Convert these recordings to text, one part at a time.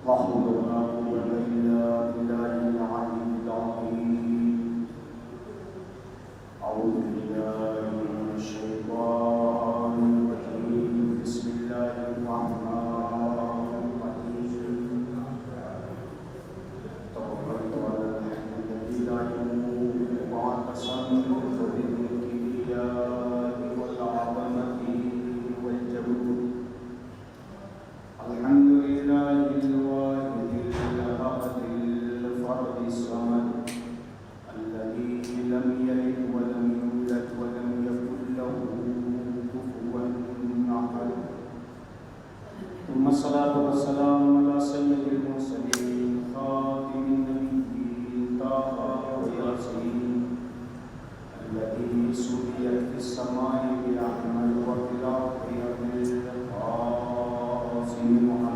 لا حول ولا قوة إلا بالله العلي العظيم. أعوذ بالله من الشيطان الرجيم. بسم الله الرحمن الرحيم. توكلت على الحي الذي لا يموت معتصما بالكبرياء والعظمة والجبروت. الحمد لله الواحد الأحد الفرد الصمد الذي لم يلد ولم يولد ولم يكن له كفوا أحد. ثم الصلاة والسلام على سيد المرسلين خاتم النبيين طه وياسين الذي سريت في السماء بأحمد وفي الأرض بالقاسم محمد.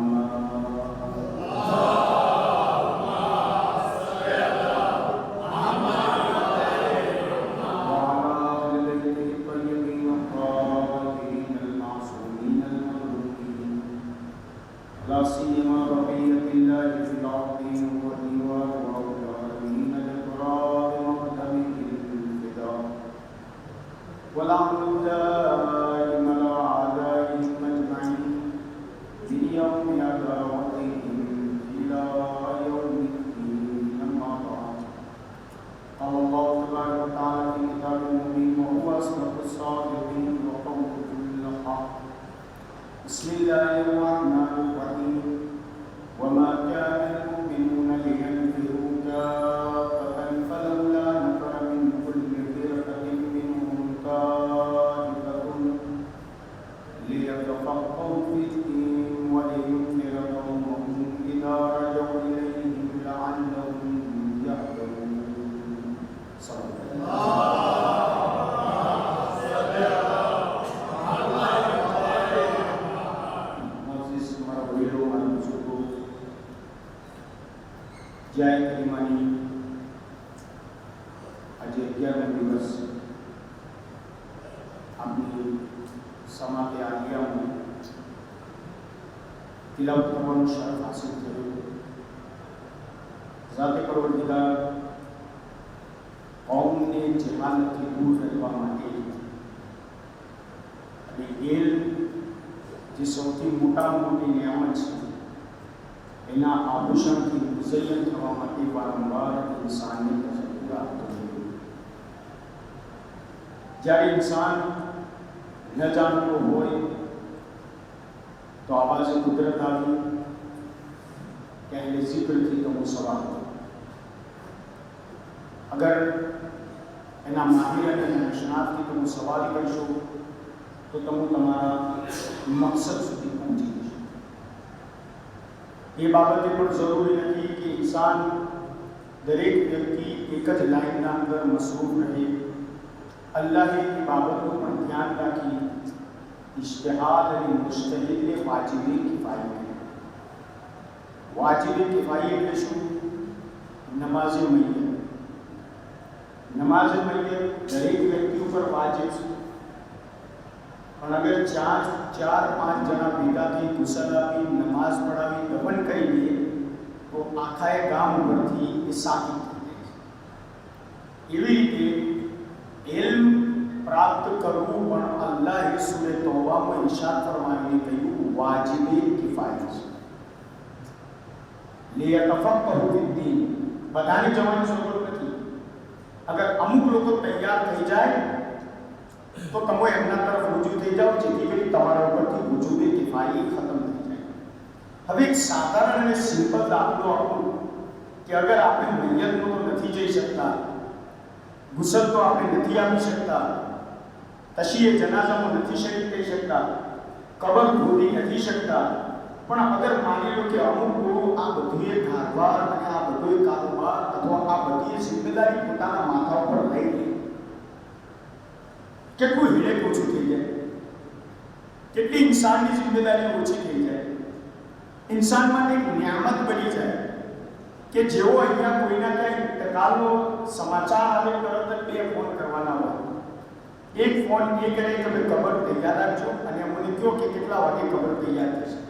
لا سيما بقية الله في العظيم والديوان والعالمين الإكرام وقدمه الفداء والعمل الدائم على أعدائهم أجمعين من يوم عداوتهم إلى يوم الدين. أما بعد، قال الله تبارك وتعالى في كتابه المبين وهو أصدق الصادقين وقوله الحق. بسم الله الرحمن الرحيم. وما كان المؤمنون لينفروا كافة فلولا نفر من كل فرقة منهم طائفة ليتفقهوا في الدين ولينذر قومهم إذا رجعوا إليهم لعلهم يحذرون. صدق الله. જય કરિમાની આજે 11નો દિવસ આપની સમાતે આલિયામાં તિલાવત કરવાનું શરફ હાસિલ થયું. ઝાતે પરવરદિગાર કૌમને જહાલતથી દૂર રહેવા માટે અને એ જે સૌથી મોટામાં મોટી નિયામત છે એના આભૂષણથી મુઝય્યન થવા માટે વારંવાર ઇન્સાનને તજરબો આપતો રહ્યો. જ્યારે ઇન્સાન ન જાણતો હોય તો આવાજે કુદરત આવી કે એને જિક્રથી તમે સવાલ કરો. અગર એના માહિર અને નિષ્ણાતથી તમે સવાલ કરશો તો તમે તમારા મકસદ સુધી પહોંચી જશો. ये बाबत પણ જરૂરી નથી કે ઇન્સાન દરેક વ્યક્તિ એક જ લાઈનના અંદર મશરૂફ રહે. અલ્લાહે એ બાબતનું પણ ધ્યાન રાખી ઇજ્તિહાદ અને મુજતહિદને વાજિબે કિફાયી કર્યા. વાજિબે કિફાયી એટલે શું? નમાઝે મૈયત. નમાઝે મૈયત દરેક વ્યક્તિ ઉપર વાજિબ છે. પણ અગર ચાર પાંચ જણા ભેગા થઈ ગુસલ આપી નમાઝ પઢાવી દફન કરી દે તો આખા એ ગામ ઉપરથી એ સાબિત થઈ જાય છે. એવી રીતે ઇલ્મ પ્રાપ્ત કરવું પણ અલ્લાહે સૂરે તૌબામાં ઇરશાદ ફરમાવીને કહ્યું વાજિબે કિફાયત છે. લિયતફક્કહુ ફિદ્દીન. બધાને જવાની જરૂર નથી. અગર અમુક લોકો તૈયાર થઈ જાય તો તમે એમના તરફ રુજુ થઈ જાઓ જેથી કરી તમારા ઉપરથી વુજૂબે કિફાયી ખતમ થઈ જાય. હવે એક સાધારણ અને સિમ્પલ દાખલો આપું કે અગર આપણે મૈયતમાં તો નથી જઈ શકતા, ગુસલ તો આપણે નથી આપી શકતા, તશીએ જનાઝામાં નથી શરીક થઈ શકતા, કબર ખોદી નથી શકતા, પણ અગર માની લો કે અમુક લોકો આ બધું એ કારવાર અને આ બધો એ કારોબાર અથવા આ બધી જિમ્મેદારી પોતાના માથા ઉપર લઈ લે, કેટલું હિડેક ઓછું થઈ જાય, કેટલી ઇન્સાનની જિમ્મેદારી ઓછી થઈ જાય, ઇન્સાન માટે એક નિયામત બની જાય કે જેવો અહીંયા કોઈના કંઈ ટકાલો સમાચાર આવે તરત જ 2 ફોન કરવાના હોય. એક ફોન એ કરે કે ભાઈ કબર તૈયાર રાખજો અને મને કહો કે કેટલા વાગે કબર તૈયાર થશે.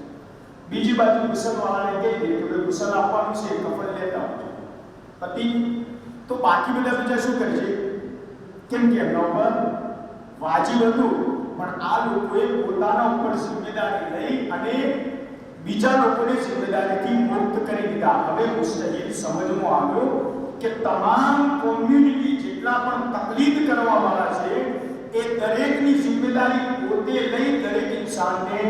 બીજી બાજુ ગુસલવાળાને કહી દે કે ભાઈ ગુસલ આપવાનું છે, કફન લેતા આવજો. પતિ તો બાકી બધા બીજા શું કરે છે? કેમ કે એમના ઉપર વાજિબ હતું, પણ આ લોકોએ પોતાના ઉપર જિમ્મેદારી લઈ અને બીજા લોકોને જિમ્મેદારીથી મુક્ત કરી દીધા. હવે મુસ્તહિદ સમજમાં આવ્યો કે તમામ કોમ્યુનિટી જેટલા પણ તકલીફ કરવા વાળા છે એ દરેકની જિમ્મેદારી પોતે લઈ દરેક ઇન્સાનને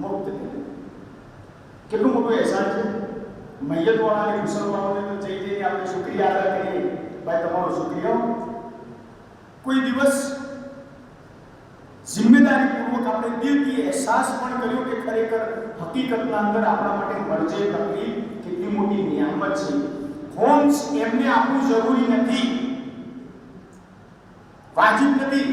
મુક્ત કરે. કેટલું મોટું અહેસાન છે. મૈયત વાળાને મુસલમાનોને તો જઈ જઈને આપણે શુક્રિયા અદા કરીએ, ભાઈ તમારો શુક્રિયા. કોઈ દિવસ જિમ્મેદારીપૂર્વક આપણે દિલથી અહેસાસ પણ કર્યો કે ખરેખર હકીકતના અંદર આપણા માટે મરજે તકલીફ કેટલી મોટી નિયામત છે. હોમ્સ એમને આપવું જરૂરી નથી, વાજિબ નથી,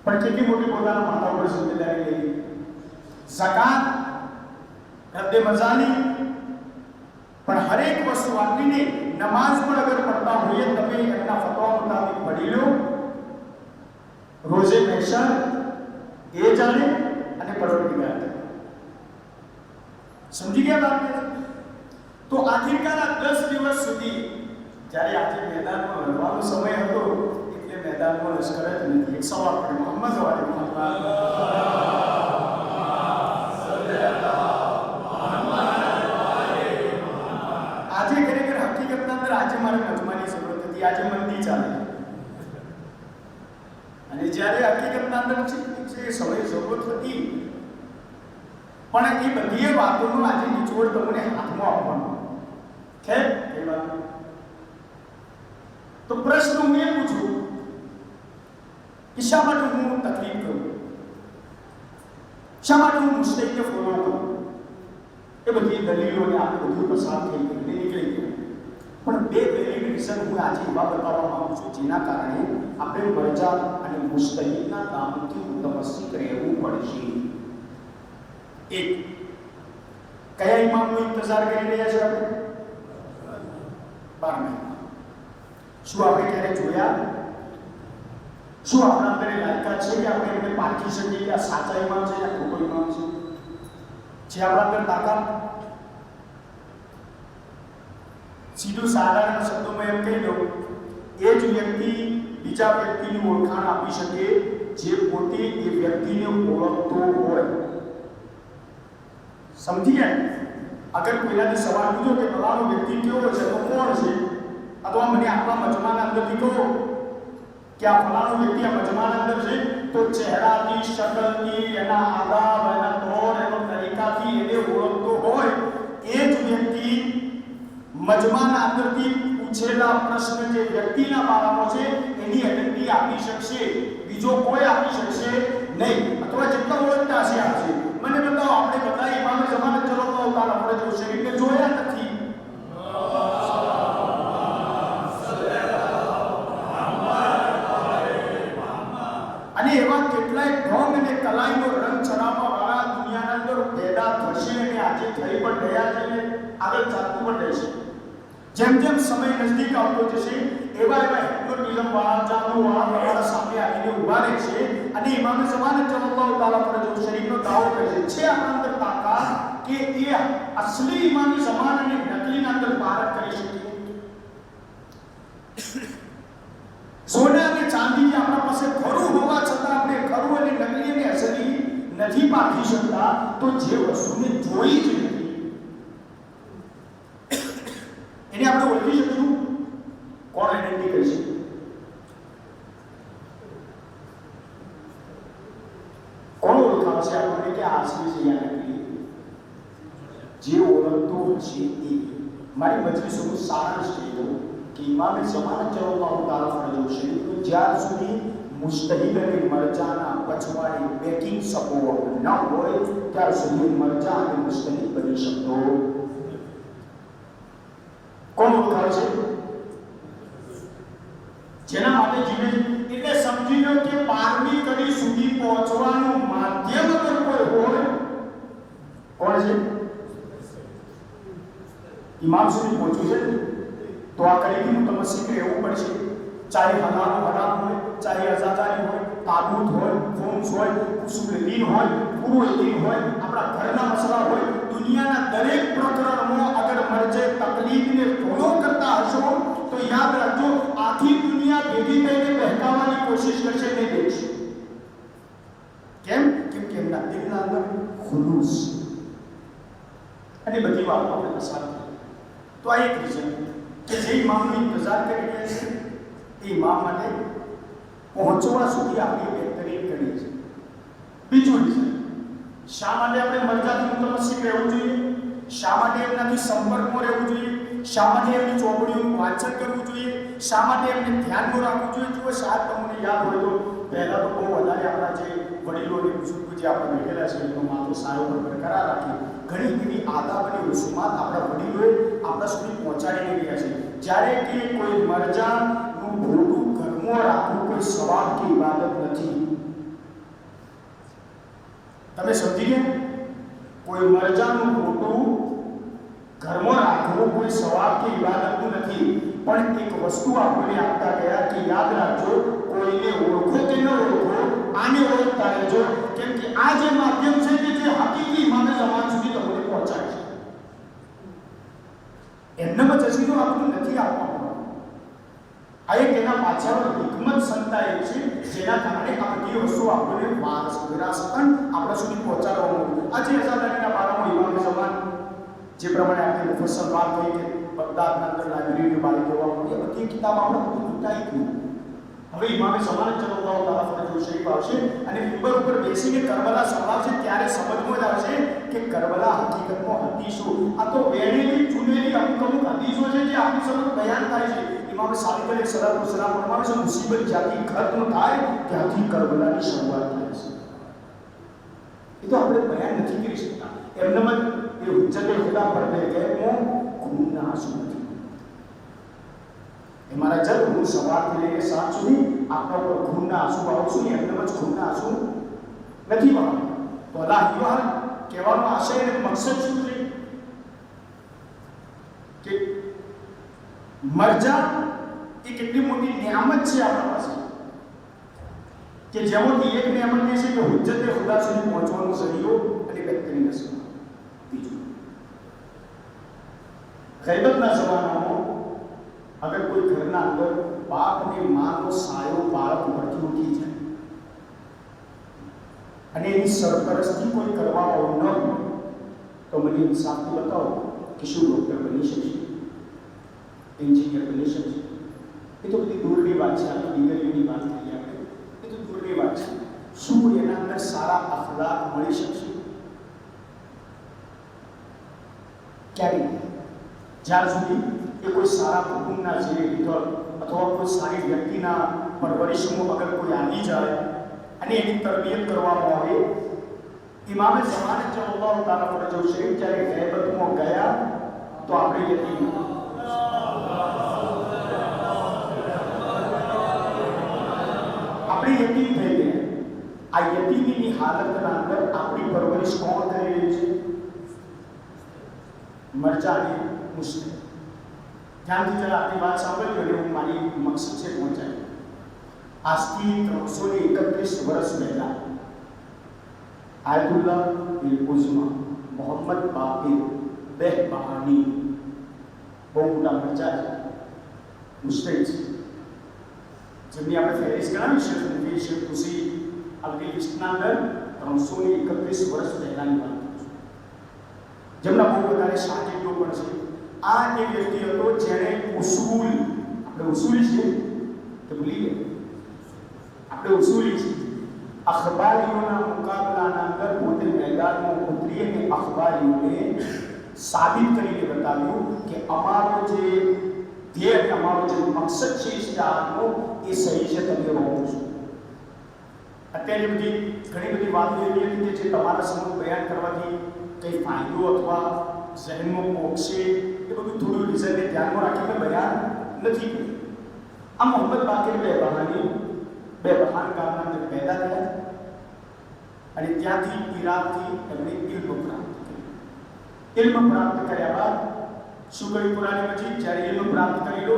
પણ કેટલી મોટી પોતાના માથા ઉપર જિમ્મેદારી લઈ. ઝકાત રદ્દે મજાની, પણ હરેક વસ્તુ આપીને નમાઝ પણ અગર પડતા હોઈએ તમે એમના ફતવા મુતાબિક પઢી લો. રોજે મહેશર એ જાણે અને પરવરદિગાર જાણે. સમજી ગયા વાત? તો આખિરકાર આ 10 દિવસ સુધી જ્યારે આજે મેદાનમાં લડવાનો સમય હતો એટલે મેદાનમાં લશ્કર જ નથી. એક સવાલ પડે, મોહમ્મદ વાલે મોહમ્મદ આજે ખરેખર હકીકતના અંદર આજે મારે મજમાની જરૂરત હતી, આજે મંદી ચાલે. અને જ્યારે હકીકતના અંદર છે સમય જરૂરત હતી, પણ એ બધી વાતોનો આજે નિચોડ તમને હાથમાં આપવાનો છે. એ વાત તો પ્રશ્ન હું એ પૂછું કે શા માટે હું તકલીફ કરું, શા માટે હું મુસ્તહિદને ફોલો કરું? એ બધી દલીલોને આપણે બધું પસાર થઈ ગયું, નીકળી ગયું. પણ બે વેલિડ રીઝન હું આજે એવા બતાવવા માંગુ છું જેના કારણે આપણે મરજા અને મુસ્તહિદના કામથી મુતમસ્સિક રહેવું પડશે. એક, કયા ઇમામનો ઇંતજાર કરી રહ્યા છે આપણે? 12 મહિના. શું આપણે ક્યારે જોયા? શું આપણા અંદર લાયકાત છે કે આપણે એમને પારખી શકીએ કે આ સાચા ઇમામ છે કે ખોટો ઇમામ છે? છે આપણા અંદર તાકાત? સીધું સાધારણ શબ્દોમાં એમ કહી દઉં, એ જ વ્યક્તિ બીજા વ્યક્તિની ઓળખાણ આપી શકે જે પોતે એ વ્યક્તિને ઓળખતો હોય. સમજી ગયા? અગર કોઈનાથી સવાલ પૂછો કે ફલાણો વ્યક્તિ કેવો છે તો કોણ છે, અથવા મને આપણા મજમાના અંદરથી કહો કે આ ફલાણો વ્યક્તિ આ મજમાના અંદર છે, તો ચહેરાથી, શકલથી, એના આદાબ, એના તોર, એનો તરીકાથી એને ઓળખતો હોય એ જ વ્યક્તિ મજમાના અંદરથી પૂછેલા પ્રશ્ન જે વ્યક્તિના બારામાં છે એની આઈડેન્ટિટી આપી શકશે, બીજો કોઈ આપી શકશે નહીં. અથવા જેટલા ઓળખતા હશે આપશે. મને બતાવો, આપણે બધા ઇમામે જમાનત ચલાવતા હોતા આપણે જો શરીરને જોયા નથી. અને એવા કેટલાય ઢોંગ અને કલાઈનો રંગ ચડાવવા વાળા દુનિયાના અંદર પેદા થશે અને આજે થઈ પણ રહ્યા છે અને આગળ ચાલતું પણ રહેશે. જેમ જેમ સમય નજદીક આવતો જશે એવા હિપ્નોટિઝમ વાળા, જાદુ વાળા સામે આવીને ઉભા રહેશે અને ઇમામે ઝમાનત સલ્લલ્લાહુ તઆલા અલૈહિ શરીફનો દાવો કરે છે આપણા અંદર તાકાત કે એ અસલી ઇમામે ઝમાન અને નકલીના અંદર પારખ કરી શકીએ. સોના અને ચાંદી જે આપણા પાસે ખરું હોવા છતાં આપણે ખરું અને નકલી અને અસલી નથી પારખી શકતા, તો જે વસ્તુને જોઈ જ નથી એને આપણે ઓળખી શકીશું? કોણ આઈડેન્ટિટી કરી શકે? કોણ ઓળખાવશે આપણને કે આ અસલી છે યા નકલી? જે ઓળખતો હશે એ. મારી મજલિસોનું સારાંશ કહ્યું કે ઇમામે ઝમાનત સલ્લલ્લાહુ તઆલા અલૈહિ વસલ્લમ જ્યાર સુધી મુસ્તહિદ અને મરજાના પછવાડી બેકિંગ સપોર્ટ ન હોય ત્યાર સુધી મરજા અને મુસ્તહિદ બની શકતો. કોણ ઓળખાવે છે? જેના માટે જીવે છે. એટલે સમજી લો કે 12મી કડી સુધી પહોંચવાનું માધ્યમ અગર કોઈ હોય, કોણ છે? ઇમામ સુધી પહોંચ્યું છે તો આ કડીથી મુતમસ્સિક રહેવું પડશે. ચાહે હલાલ હરામ હોય, ચાહે અઝાદારી હોય, તાબૂત હોય, ફોમ્સ હોય, ઉસુલ દીન હોય, પૂરું યકીન હોય, આપણા ઘરના મસલા હોય, દુનિયાના દરેક પ્રકરણમાં અગર મરજે તકલીફને ફોલો કરતા હશો તો યાદ રાખજો આખી દુનિયા ભેગી થઈને બહેકાવવાની કોશિશ કરશે નહીં દેખશે. કેમ? કેમ કે એમના દિલના અંદર ખુલૂસ અને બધી વાતો આપણે પસાર કરી. તો આ એક રીઝન કે જે ઇમામનો ઇંતજાર કરી રહ્યા છે એ ઇમામ માટે પહોંચવા સુધી આપણી બહેતરીન કરી છે. બીજું રીઝન, શા માટે આપણે મરજાથી મુતમસ્સિક રહેવું જોઈએ? શા માટે એમનાથી સંપર્કમાં રહેવું જોઈએ? શા માટે એમની ચોપડીઓનું વાંચન કરવું જોઈએ? શા માટે એમને ધ્યાનમાં રાખવું જોઈએ? જો શાયદ તમને યાદ હોય તો પહેલાં તો બહુ વધારે આપણા જે વડીલો અને બુઝુર્ગો જે આપણે બેઠેલા છે એનો માથો સારો પર બરકરાર રાખી ઘણી એવી આદાબ અને રસૂમાત આપણા વડીલોએ આપણા સુધી પહોંચાડીને ગયા છે. જ્યારે કે કોઈ મરજાનું ભોગું ઘરમાં રાખવું કોઈ સવાબ કે ઇબાદત નથી. તમે સમજી ગયા? કોઈ મરજાનું ખોટું ઘરમાં રાખવું કોઈ સવાબ કે ઇબાદતનું નથી. પણ એક વસ્તુ આપણને આપતા ગયા કે યાદ રાખજો કોઈને ઓળખો કે ન ઓળખો આને ઓળખતા રહેજો. કેમ કે આ જે માધ્યમ છે કે જે હકીકી ઇમામે ઝમાન સુધી તમને પહોંચાડે છે. એમનામાં જશી તો આ બધું નથી આપવાનું. આ એક એના પાછળ હિકમત સંતાયેલ છે જેના કારણે આ બધી વસ્તુ આપણને વિરાસતન આપણા સુધી પહોંચાડવાનું. આજે અઝાદારીના બારામાં ઇમામે ઝમાન જે પ્રમાણે આપણે મુફસ્સલ વાત કરી કે બગદાદના અંદર લાઇબ્રેરીની બારી જોવા મળી, એ બધી કિતાબ આપણે બધી લૂંટાઈ ગઈ. હવે ઇમામે ઝમાન ચલાવતા તારા ફરજો શરીફ આવશે અને મિંબર ઉપર બેસીને કરબલા સંભળાવશે ત્યારે સમજમાં જ આવશે કે કરબલા હકીકતમાં હતી શું. આ તો વેણેલી ચૂનેલી અમુક હદીસો છે જે આપણી સમજ બયાન થાય છે. ઇમામે સાદિક અલૈહિસ્સલામ ફરમાવે છે મુસીબત જ્યાંથી ખત્મ થાય ત્યાંથી કરબલાની શરૂઆત થાય છે. એ તો આપણે બયાન નથી કરી શકતા. એમનામાં એ હુજ્જતે ખુદા પર દે કે હું ખૂનના આંસુ નથી. એ મારા જબ હું સવારથી લઈને સાંજ સુધી આપણા ઉપર ખૂનના આંસુ વાળું છું. એમનામાં જ ખૂનના આંસુ નથી વાળું. તો અલ્લાહ યુવાન કહેવાનો આશય અને મકસદ શું છે કે મરજા એ કેટલી મોટી નિયામત છે આપણા પાસે કે જેમાંથી એક નિયામત એ છે કે હુજ્જતે ખુદા સુધી પહોંચવાનો ઝરીયો અને બહેતરીન રસ્તો. બીજું, ગૈબતના જમાનામાં અગર કોઈ ઘરના અંદર બાપ અને માનો સાયો બાળક ઉપરથી ઉઠી જાય અને એની સરપરસ્તી કોઈ કરવા વાળું ન હોય તો મને ઇન્સાફથી બતાવો કે શું ડૉક્ટર બની શકશે, એન્જિનિયર બની શકશે? એ તો બધી દૂરની વાત છે. આ તો ડિગ્રીની વાત કરીએ આપણે, એ તો દૂરની વાત છે. શું એના અંદર સારા અખલાક મળી શકશે? ક્યારે? જ્યાં સુધી એ કોઈ સારા કુટુંબના જે લીધર અથવા કોઈ સારી વ્યક્તિના પરવરિશમાં અગર કોઈ આવી જાય અને એની તરબિયત કરવામાં આવે. ઇમામે ઝમાન સલ્લલ્લાહુ તાલા ફરજો શરીફ જ્યારે ગૈબતમાં ગયા તો આપણે યતીમ થઈ ગયા. આ યતીમીની હાલતના અંદર આપણી પરવરિશ કોણ કરી રહી છે? મરજાની મુશ્કેલ. ધ્યાનથી જરા આપણી વાત સાંભળજો અને હું મારી મકસદ છે પહોંચાય. આજથી 331 વર્ષ પહેલા આયતુલ્લાહ બિલ ઉઝ્મા મોહમ્મદ બાકિર બેહબહાની બહુ મોટા મરજા છે, મુશ્કેલ છે, જેમની આપણે ફેરિસ ગણાવી છે મુફી શેખ ખુશી આપણી લિસ્ટના અંદર 331 વર્ષ પહેલાની વાત છે. જેમના બહુ વધારે શાકીદો પણ છે. આ એક વ્યક્તિ હતો જેણે ઉસૂલ, આપણે ઉસૂલી છે તો ભૂલી ગયા, આપણે ઉસૂલી છે. અખબારીઓના મુકાબલાના અંદર પોતે મેદાનમાં ઉતરી અને અખબારીઓને સાબિત કરીને બતાવ્યું કે અમારો જે ધ્યેય, અમારો જે મકસદ છે ઇશ્તિહારનો એ સહી છે, તમે રોકો છો. અત્યારે ઘણી બધી વાતો એવી હતી કે જે તમારા સમક્ષ બયાન કરવાથી કંઈ ફાયદો અથવા ઝહેનમાં પોગશે, એ બધું થોડું રીઝનને ધ્યાનમાં રાખીને બયાન નથી કર્યું. આ મોહમ્મદ બાકિર બેબહાન ગામના અંદર પેદા થયા અને ત્યાંથી ઈરાકથી એમણે ઇલ્મ પ્રાપ્ત કર્યું. ઇલ્મ પ્રાપ્ત કર્યા બાદ શું કર્યું? કુરાન મજીદ જ્યારે ઇલ્મ પ્રાપ્ત કરી લો,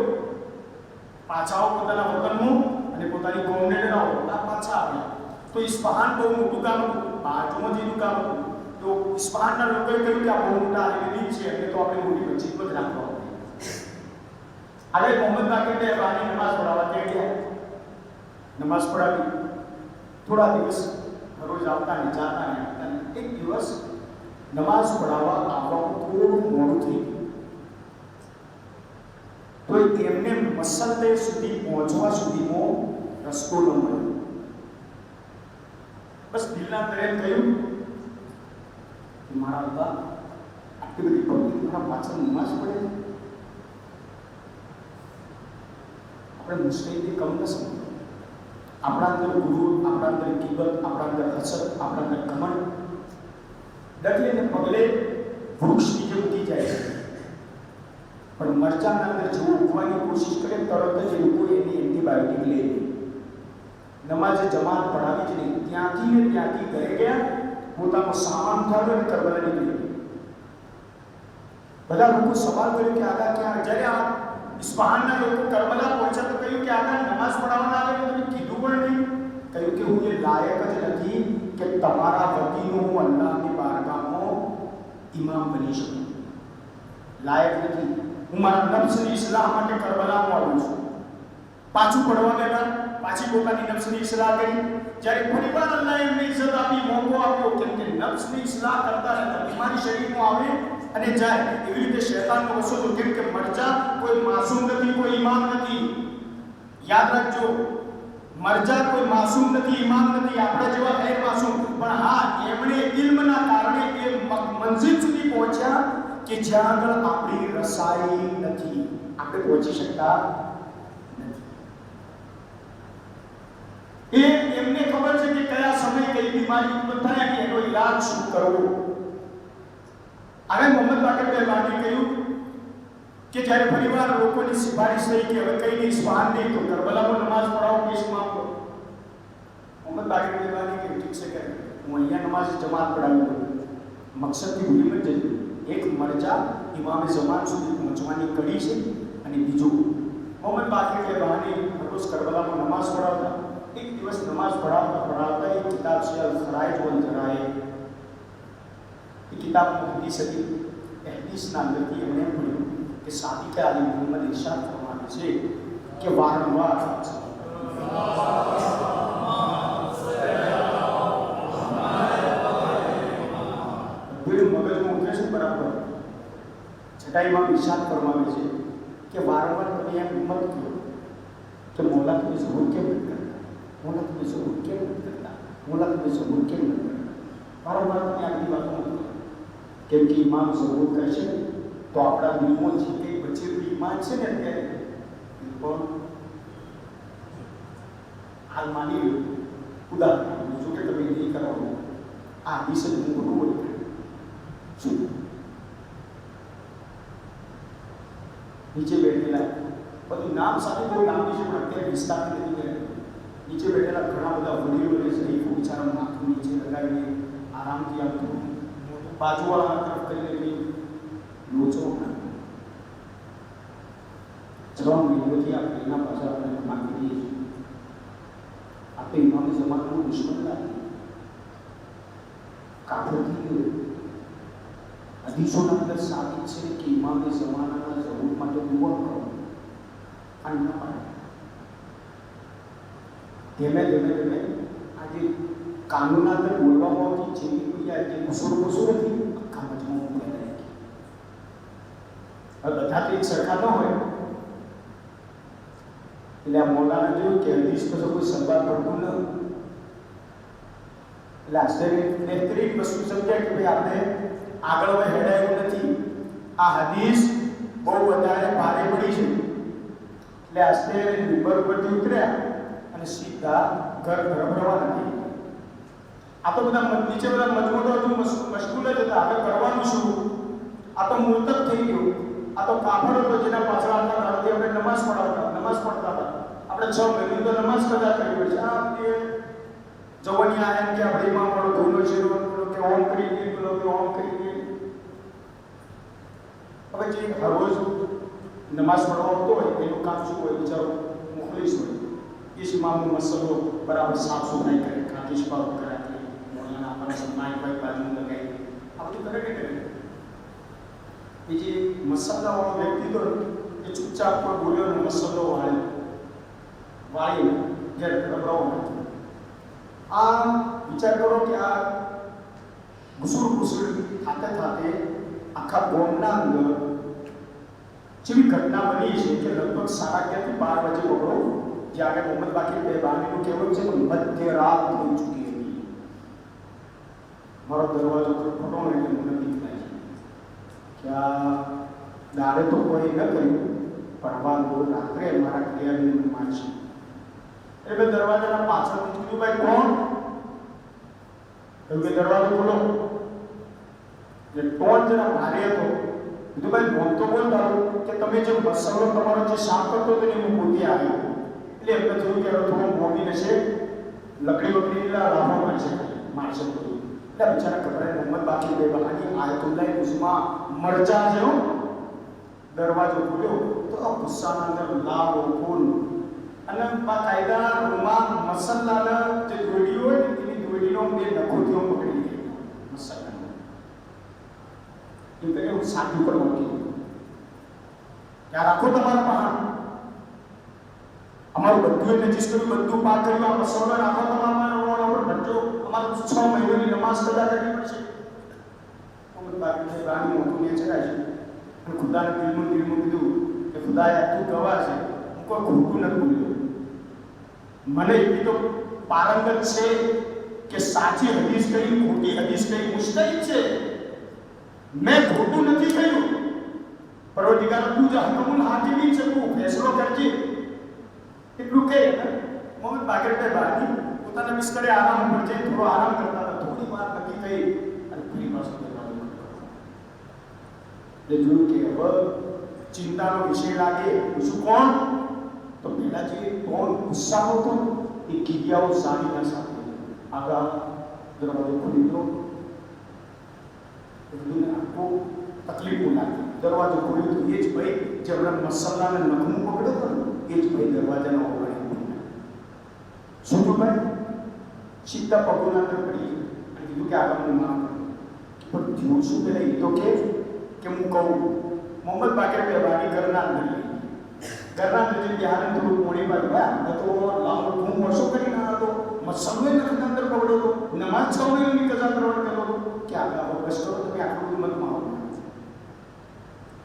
પાછા આવો પોતાના વતનમાં અને પોતાની કોમને ડરાવો, પાછા આવ્યા. તો ઇસ્ફહાન બહુ મોટું ગામ હતું, બાજુમાં જેનું કામ હતું તો ઇસ્પાહાનના લોકોએ કહ્યું કે આ બહુ મોટા આલિમ છે, એમને તો આપણે મોટી મસ્જિદમાં જ રાખવા હવે મોહમ્મદ બાકીર રાની નમાઝ પઢાવવા ત્યાં ગયા. નમાઝ પઢાવી થોડા દિવસ રોજ આવતા ને જાતા ને આવતા ને એક દિવસ નમાઝ પઢાવવા આવવામાં થોડું મોડું થઈ ગયું. તો એમને મસલ્લે સુધી પહોંચવા સુધીનો રસ્તો ન મળ્યો. બસ દિલના અંદરે એમ કહ્યું કે મારા અલ્લાહ આટલી બધી પબ્લિક મારા પાછળ નમાઝ પડે છે, આપણે મુશ્કેલી કમ ન સમજો. આપણા અંદર ગુરુ, આપણા અંદર કિબત, આપણા અંદર હસદ, આપણા અંદર ઘમંડ ડગલે ને પગલે વૃક્ષ નીચે ઉગી જાય છે, પણ મરચાના અંદર જેવું ઉગવાની કોશિશ કરે તરત જ એ લોકો એની એન્ટીબાયોટિક લે. નમાઝે જમાત પઢાવી જ નહીં, ત્યાંથી ને ત્યાંથી ઘરે ગયા, પોતાનો સામાન ઉઠાવ્યો અને કરબલા નીકળી. બધા લોકો સવાલ કર્યો કે આદા ક્યાં? જ્યારે આ ઇસ્પાહાનના લોકો કરબલા પહોંચ્યા તો કહ્યું કે આદા નમાઝ પઢાવવાના આવે તો તમે કીધું પણ નહીં. કહ્યું કે હું એ લાયક જ નથી કે તમારા વતીનો હું અલ્લાહની બારગાહમાં ઇમામ બની શકું. લાયક નથી. હું મારા નફ્સની ઇસ્લાહ માટે કરબલામાં આવું છું. પાછું પડવા દેતા, પાછી પોતાની નફ્સની ઇસ્લાહ કરી. જ્યારે ફરીવાર અલ્લાહ એમને ઇજ્જત આપી, મોકો આપ્યો, કેમ કે નફ્સની ઇસ્લાહ કરતા રહેતા બીમારી શરીરમાં આવે અને જાય. એવી રીતે શૈતાનનો વસૂલ, કેમ કે મરજા કોઈ માસૂમ નથી, કોઈ ઇમામ નથી. યાદ રાખજો, મરજા કોઈ માસૂમ નથી, ઇમામ નથી, આપણા જેવા ગેર માસૂમ. પણ હા, એમણે ઇલ્મના કારણે એ મંઝિલ સુધી પહોંચ્યા કે જ્યાં આગળ આપણી રસાઈ નથી, આપણે પહોંચી શકતા નથી. એમને ખબર છે કે કયા સમયે કઈ બીમારી ઉત્પન્ન થાય કે એનો ઈલાજ શું કરવો. હવે મોહમ્મદ બાકર બેલવાની કહ્યું કે જ્યારે ફરીવાર લોકોની સિફારિશ થઈ કે હવે કઈ નહીં, ઇસ્ફહાન નહીં તો કરબલામાં નમાઝ પઢાવો, કેસ માંગો. મોહમ્મદ બાકર બેલવાની કહ્યું ઠીક છે, કરે હું અહીંયા નમાઝ જમાત પઢાવી દઉં. મકસદથી ભૂલી મત જજો, એક મરજા ઇમામે જમાત સુધી પહોંચવાની કડી છે, અને બીજું મોહમ્મદ બાકર બેલવાની રોજ કરબલામાં નમાઝ પઢાવતા. એક દિવસ નમાઝ પઢાવતા એક કિતાબ છે અલ ફરાઇજ વલ જરાઇબ. એ કિતાબમાં હદીસ હતી. એ હદીસના અંદરથી એમણે ભણ્યું કે સાદિક આલી મુહમ્મદ ઇરશાદ ફરમાવે છે કે વારંવાર મગજમાં ઉતરે છે બરાબર. છટાઈમાં ઇરશાદ ફરમાવે છે કે વારંવાર તમે એમ હિંમત કરો કે મોલા તમે ઝહૂર કેમ નથી કરતા, મોલા તમે ઝહૂર કેમ નથી કરતા, મોલા તમે ઝહૂર કેમ નથી કરતા. વારંવાર તમે આગલી વાતો નથી કરો, કેમ કે ઈમાન ઝહૂર કરશે તો આપણા દિલમાં જે કંઈ બચેલું ઈમાન છે ને અત્યારે પણ હાલ માની લો. ઉદાહરણ જો કે તમે નહીં કરાવો, આ વિશે હું ખોટું બોલી શું નીચે બેઠેલા બધું નામ સાથે કોઈ નામ વિશે પણ અત્યારે વિસ્તારથી નથી કરે. નીચે બેઠેલા ઘણા બધા વડીલોને શરીફો બિચારા માથું નીચે લગાવીને આરામથી આવતું બાજુવાળા તરફ કરીને કંઈ લોચો જવાબ મહિનોથી આપણે એના પાછળ આપણે માંગી દઈએ છીએ. આપણે ઇમામે જમાતનું દુશ્મન લાગે, કાફર થઈ ગયો. હદીસોના અંદર સાબિત છે કે ઇમામે જમાનાના ઝહૂર માટે દુઆ કરો અને ન પાડે. ધીમે ધીમે ધીમે આજે કાનૂનના અંદર બોલવામાં આવતી જેવી ક્રિયા જે કસૂર હતી આખા મજમાં ઉભરાઈ રહી. હવે બધા તો એક સરખા ન હોય. એટલે આ મોલાને જોયું કે હદીસ પછી કોઈ સંવાદ પડતું ન. એટલે આશ્ચર્ય બહેતરીન વસ્તુ સમજાય કે ભાઈ આપણે આગળ હવે હેડાયું નથી, આ હદીસ બહુ વધારે ભારે પડી છે. એટલે આશ્ચર્ય મિંબર ઉપરથી ઉતર્યા અને સીધા ઘર તરફ રવાના થઈ. આ તો બધા નીચે બધા મજમૂતો હજુ મશગુલ જ હતા. હવે કરવાનું શું? આ તો મુર્તદ થઈ ગયું. આ તો કાફર હતો જેના પાછળ આટલા કાળથી આપણે નમાઝ પડતા હતા. આપણે 6 મહિને તો નમાઝ કદા કરી હોય છે. આ તે જવાની આયા કે આપણે ઇમામ પડો ધોનો શેરો કે ઓમ કરી દે કે ઓમ કરી દે. હવે જે હરરોજ નમાઝ પડવા આવતો હોય એનું કામ શું હોય? બિચારો મુખલિસ હોય. इस इमाम मसलो बराबर साफ सुथराई करे, काटिश पाक कराती, मौलाना માણસ માઇક બાઇક બાજુ લગાવી આ બધું કરે કે કરે એ જે મસાલાવાળો વ્યક્તિ તો એ ચૂપચાપ કોઈ બોલ્યો ને મસાલો વાળી જ્યારે રબરાવો આ વિચાર કરો કે આ ઘૂસુડ થાતે થાતે આખા બોમ્બના અંદર જેવી ઘટના બની છે કે લગભગ 11:30 થી 12 વચ્ચે બગડો જે આગળ મોહમ્મદ બાકી બેબાનીનું કહેવું છે કે મધ્યરાત થઈ ચૂકી હતી. મારો દરવાજો ખોટો ને એટલે મને બીક લાગી કે આ દાડે તો કોઈ ન કર્યું પણ વાંધો રાત્રે મારા ક્રિયાની માનશે એટલે મેં દરવાજાના પાછળથી કીધું ભાઈ કોણ એવું કે દરવાજો ખોલો એટલે ટોન જરા ભારે હતો કીધું ભાઈ બોલ તો બોલ તારું કે તમે જે મસાલો તમારો જે સાફ કરતો હતો ને હું પોતે આવ્યો એટલે એમને થયું કે થોડું મોડીને છે લકડી વકડી રાહો મારશે બધું એટલે બિચારા કપડાએ મોહમ્મદ બાકી બે બહાની આયતુલ્લાહ ઉસ્મા મરજા જેવો દરવાજો ખોલ્યો તો ગુસ્સાના અંદર લાવ ફૂલ અને કાયદા રૂમમાં મસાલાના જે દોડી હોય ને એની દોડીનો બે નખોટીઓ પકડી ગઈ મસાલા એ કહે હું સાચું પર મૂકી ત્યાં રાખો તમારા પહાડ અમારું બધું નજીક કર્યું બધું પાક કર્યું આ મસાલો રાખો તમારા ઉપર બચ્ચો અમારે 6 મહિનાની નમાઝ અદા કરવી પડશે મોહમ્મદ બાકી રાની મોટું ને ચડાય છે અને ખુદાને દિલમાં કીધું કે ખુદાએ તું ગવાહ છે હું કોઈ ખોટું નથી બોલ્યો મને એટલી તો પારંગત છે કે સાચી હદીસ કઈ ખોટી હદીસ કઈ મુસ્તહિદ છે મેં ખોટું નથી કહ્યું પરવરદિગાર તું જ હકમુલ હાકીમી છે તું ફેસલો કરજે એટલું કહે મોહમ્મદ બાગેરભાઈ બાકી પોતાના બિસ્તરે આરામ કરજે થોડો આરામ કરતા હતા થોડી વાર નક્કી થઈ અને ફરી પાછું દરવાજો એટલે જોયું કે હવે ચિંતાનો વિષય લાગે શું કોણ તો પેલા જે કોણ ગુસ્સાનો હતો એ કિરિયાઓ સારીના સાથે આગળ દરવાજો ખોલી દો એટલે આખો તકલીફો લાગી દરવાજો ખોલ્યો તો એ જ ભાઈ જેમણે મસાલાને નખમું પકડ્યો હતો એ જ ભાઈ દરવાજાનો ઓગળી શું થયું ભાઈ સીધા પગોના અંદર પડી અને કીધું કે આગળ મને માફ કરો પણ થયું શું પેલા એ તો કે હું કહું મોહમ્મદ બાકી બેબાની ઘરના અંદર ઘરના અંદર બિહાર થોડું મોડી પર ગયા તો લાંબો હું વર્ષો કરી ના હતો મસાલો નખના અંદર પકડ્યો હતો નમાઝ 6 મહિનાની કજા કરવાનો કહેતો હતો કે આગળ બસ કરો તમે આટલું બધું મત મારો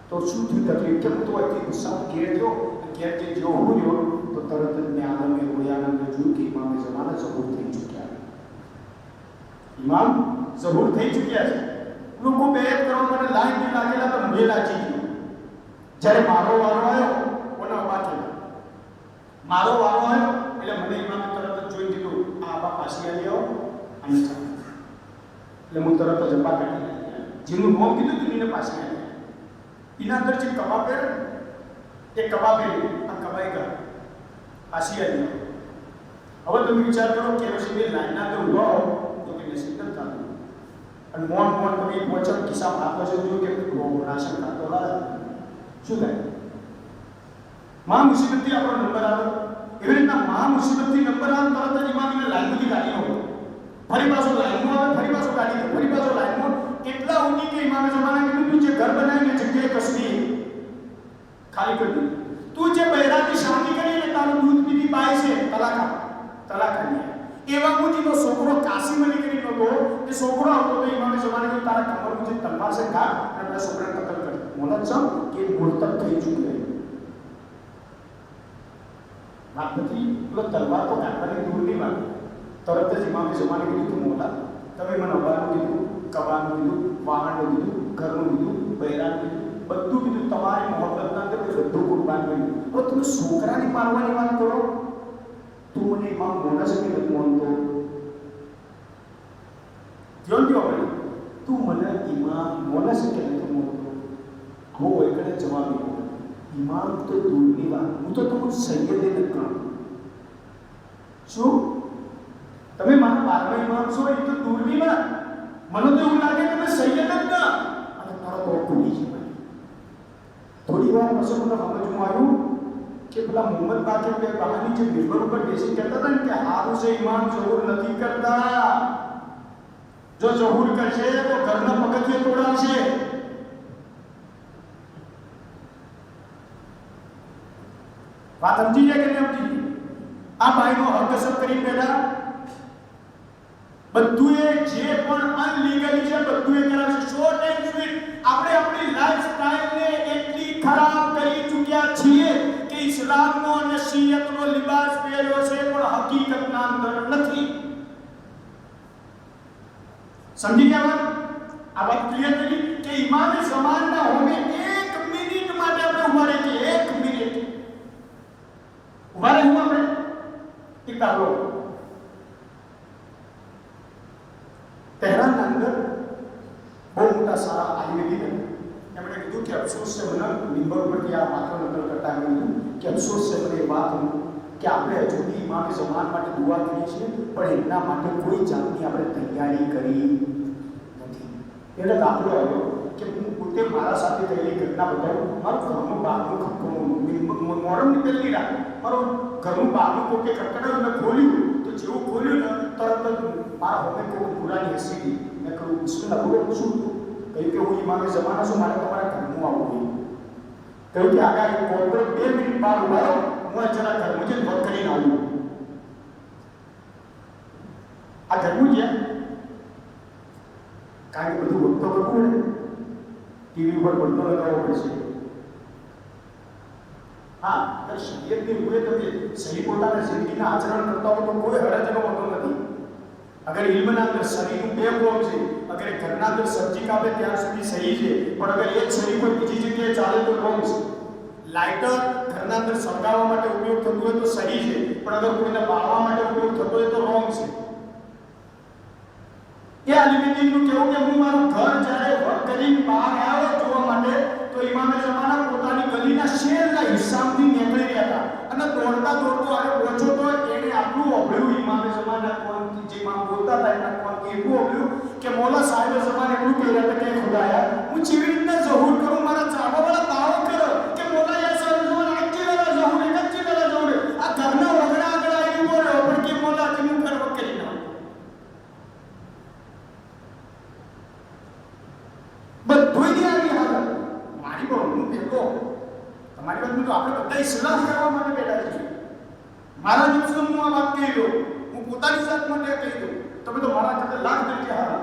તો શું થયું તકલીફ કે હું તો અહીંથી ગુસ્સા ઘેર ગયો ઘેર જે જો હું રહ્યો તો તરત જ મેં આલમે રોયાનંદ જોયું કે ઇમામે જમાના જરૂર થઈ ચૂક્યા ઇમામ જરૂર થઈ ચૂક્યા છે લોકો બેત કરવા માટે લાઈન લાગેલા તો મને લાગી ગયો જ્યારે મારો વારો આવ્યો કોના બાકી મારો વારો આવ્યો એટલે મને ઇમામે તરત જ જોઈ દીધું આ આપા પાછી આવી આવો અને એટલે હું તરત જ અપા કાઢી જેનું નોમ કીધું તું એને પાછી આવી એના અંદર જે કબા પહેરે એ કબા પહેરી આ કબાઈ કર પાછી આવી હવે તમે વિચાર કરો કે પછી લાઈનના અંદર ઉભો તો કે નસીબ ન થતું અને મોન તમે પોચક કિસ્સા આપો છો જો કે રાશન ખાતો લાવે શું થાય મહા મુસીબતથી આપણો નંબર આવે એવી રીતના મહા મુસીબતથી નંબર આવે તરત જ ઇમામને લાઈનમાંથી કાઢી લો ફરી પાછો લાઈનમાં આવે ફરી પાછો કાઢી દે ફરી પાછો લાઈનમાં એટલા ઊંડી કે ઇમામે જમાના કીધું તું જે ઘર બનાવીને જગ્યાએ કસબી ખાલી કરી દે તું જે બહેરાની શાદી કરીને તારું દૂધ પીધી બાય છે તલાક કરી એવા મુજીનો છોકરો કાસિમ અલી કરીને હતો એ છોકરો આવતો તો ઇમામે જમાના કીધું તારા કમર મુજે તલવાર से काट અને પેલા છોકરાને કતલ કર મોલત સમ કે મુર્તદ થઈ ચૂક્યો વાત નથી પેલો તલવાર તો કાઢવાની દૂરની વાત તરત જ ઇમામે જમાના કીધું તું મોલા તમે મને અબાનું કીધું કબાનું કીધું વાહનનું કીધું ઘરનું કીધું બૈરાનું કીધું બધું કીધું તમારી મોહબ્બતના અંદર બધું કુરબાન કર્યું હવે તમે છોકરાની મારવાની વાત કરો તું મને ઇમામ મોનસ કે નથી માનતો ધ્યાન દો ભાઈ તું મને ઇમામ મોનસ કે નથી માનતો હું એકડે જવાબ આપ્યો ઇમામ તો દૂરની વાત હું તો તમને સૈયદે નથી કહું શું તમે મારા 12મા ઇમામ છો એ તો દૂરની વાત મને તો એવું લાગે કે મેં સૈયદ જ ના અને તરત ઓળખું છે થોડી વાર પછી મને સમજમાં આવ્યું કે પેલા મોહમ્મદ બાકી બે બહાની જે બિલ્બર ઉપર બેસી કહેતા હતા ને કે હારું છે ઇમામ જરૂર નથી કરતા જો જહૂર કરશે તો ઘરના પગથિયે તોડાવશે. વાત સમજી જાય કે નહીં સમજી? આ ભાઈનો હક અસર કરી બેઠા બધું એ જે પણ અનલીગલી છે બધું એ કરાવશે. શોર્ટ એન્ડ સ્વીટ આપણે આપણી લાઈફસ્ટાઈલને એટલી ખરાબ કરી ચૂક્યા છીએ કે ઇસ્લામનો અને શિયતનો લિબાસ પહેર્યો છે પણ હકીકતના અંદર નથી. સમજી ગયા? આ વાત ક્લિયર થઈ કે ઇમામે ઝમાનના હોમે 1 મિનિટ માટે આપણે ઉભા રહીએ. 1 મિનિટ ઉભા રહેવું આપણે એક દાખલો. તહેરાનના અંદર બહુ મોટા સારા આલિમે દીધા. એમણે કીધું કે અફસોસ છે મને મિંબર ઉપરથી આ વાતો નકલ કરતા એમણે કીધું કે અફસોસ છે મને એ વાત કે આપણે હજુ બી ઇમામે ઝમાન માટે દુઆ કરીએ છીએ પણ એમના માટે કોઈ જાતની આપણે તૈયારી કરી નથી. એટલે દાખલો આવ્યો કે હું પોતે મારા સાથે થયેલી ઘટના બતાવું. મારું ઘરનું બહારનું ખખડું મોરમની પહેલી રાત મારું ઘરનું બહારનું કોકે ખટખડાયું મેં ખોલ્યું તો જેવું ખોલ્યું ને તરત જ મારા હોમે કોઈ પુરાની હસી ગઈ. મેં કહ્યું બિસ્મિલ્લાહ બોલો શું હતું? કહ્યું કે હું ઇમામે ઝમાના છું મારે તમારા ઘરનું આવવું જોઈએ. કહ્યું કે આગળ કોર્પોરેટ 2 મિનિટ બહાર ઉભા રહો હું જરા ઘરમાં જઈને વર્ક કરીને આવું. આ ઘરનું છે કારણ કે બધું વર્ક તો કરવું ને ટીવી ઉપર પડતો લગાવવો પડશે. હા અગર શરીયતની રૂએ તમે સહી પોતાના જિંદગીના આચરણ કરતા હો તો કોઈ હરજનો હોતો નથી. અગર ઇલ્મના અંદર શરીરનું 2 કોમ છે અગર ઘરના અંદર સબ્જી કાપે ત્યાં સુધી સહી છે પણ અગર એ જ સહી કોઈ બીજી જગ્યાએ ચાલે તો રોંગ છે. લાઇટર ઘરના અંદર સળગાવવા માટે ઉપયોગ થતું હોય તો સહી છે પણ અગર કોઈને બાળવા માટે ઉપયોગ થતો હોય તો રોંગ છે. એ આલિમીનું કેવું કે હું મારું ઘર જ્યારે વર્ક કરીને બહાર આવ્યો જોવા માટે તો ઇમામે ઝમાના પોતાની ગલીના શેરના હિસાબથી નીકળી રહ્યા હતા અને દોડતા દોડતો આને પહોંચો તો એને આટલું ઓભળ્યું ઇમામે ઝમાના કોણથી જે ઇમામ બોલતા હતા એના કોણથી એટલું ઓભળ્યું કે મૌલા સાહેબ ઝમાન એટલું કહી રહ્યા હતા કે ખુદાયા હું જેવી રીતના ઝહૂર કરું મારા ચાહવાવાળા દાવો કરો કે મૌલા યા સાહેબ ઝમાન અચ્છી વાળા ઝહૂર એક અચ્છી વાળા ઝહૂર આ ઘરના વગડા આગળ આવી બોલ્યો પણ કે મૌલા કે હું ઘર વખત કરી નાખું. બધુંય આવી હાલત મારી પણ હું બેઠો તમારી વાત તો આપણે બધા ઇસ્લામ કરવા માટે બેઠા છીએ. મારા દિવસનો હું આ વાત કહી દઉં હું પોતાની જાત માટે કહી દઉં તમે તો મારા કરતા લાખ દરજે હારા.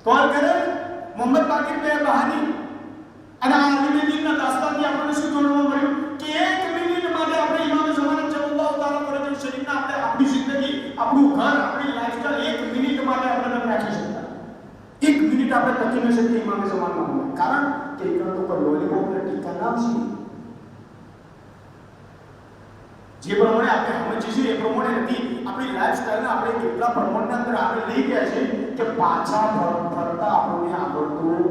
કોલ કરે મોહમ્મદ બાકીર બે બહાની અને આ આલિમે દીનના દાસ્તાનથી આપણને શું જોડવા મળ્યું કે 1 મિનિટ માટે આપણે ઇમામે ઝમાના સલ્લલ્લાહુ તઆલા અલૈહિ વસલ્લમના આપણે આપણી જિંદગી આપણું ઘર આપણી લાઈફસ્ટાઈલ 1 મિનિટ માટે આપણે ન રાખી શકતા. 1 મિનિટ આપણે ટકી ન શકીએ ઇમામે ઝમાનમાં હોય કારણ કે એકણ તો કોઈ લોલીપોપ ને ટીકા નામ છે. જે પ્રમાણે આપણે સમજીએ છીએ એ પ્રમાણે નથી આપણી લાઈફસ્ટાઈલને આપણે કેટલા પ્રમાણના અંદર આપણે લઈ ગયા છે કે પાછા ફરતા આપણને આવડતું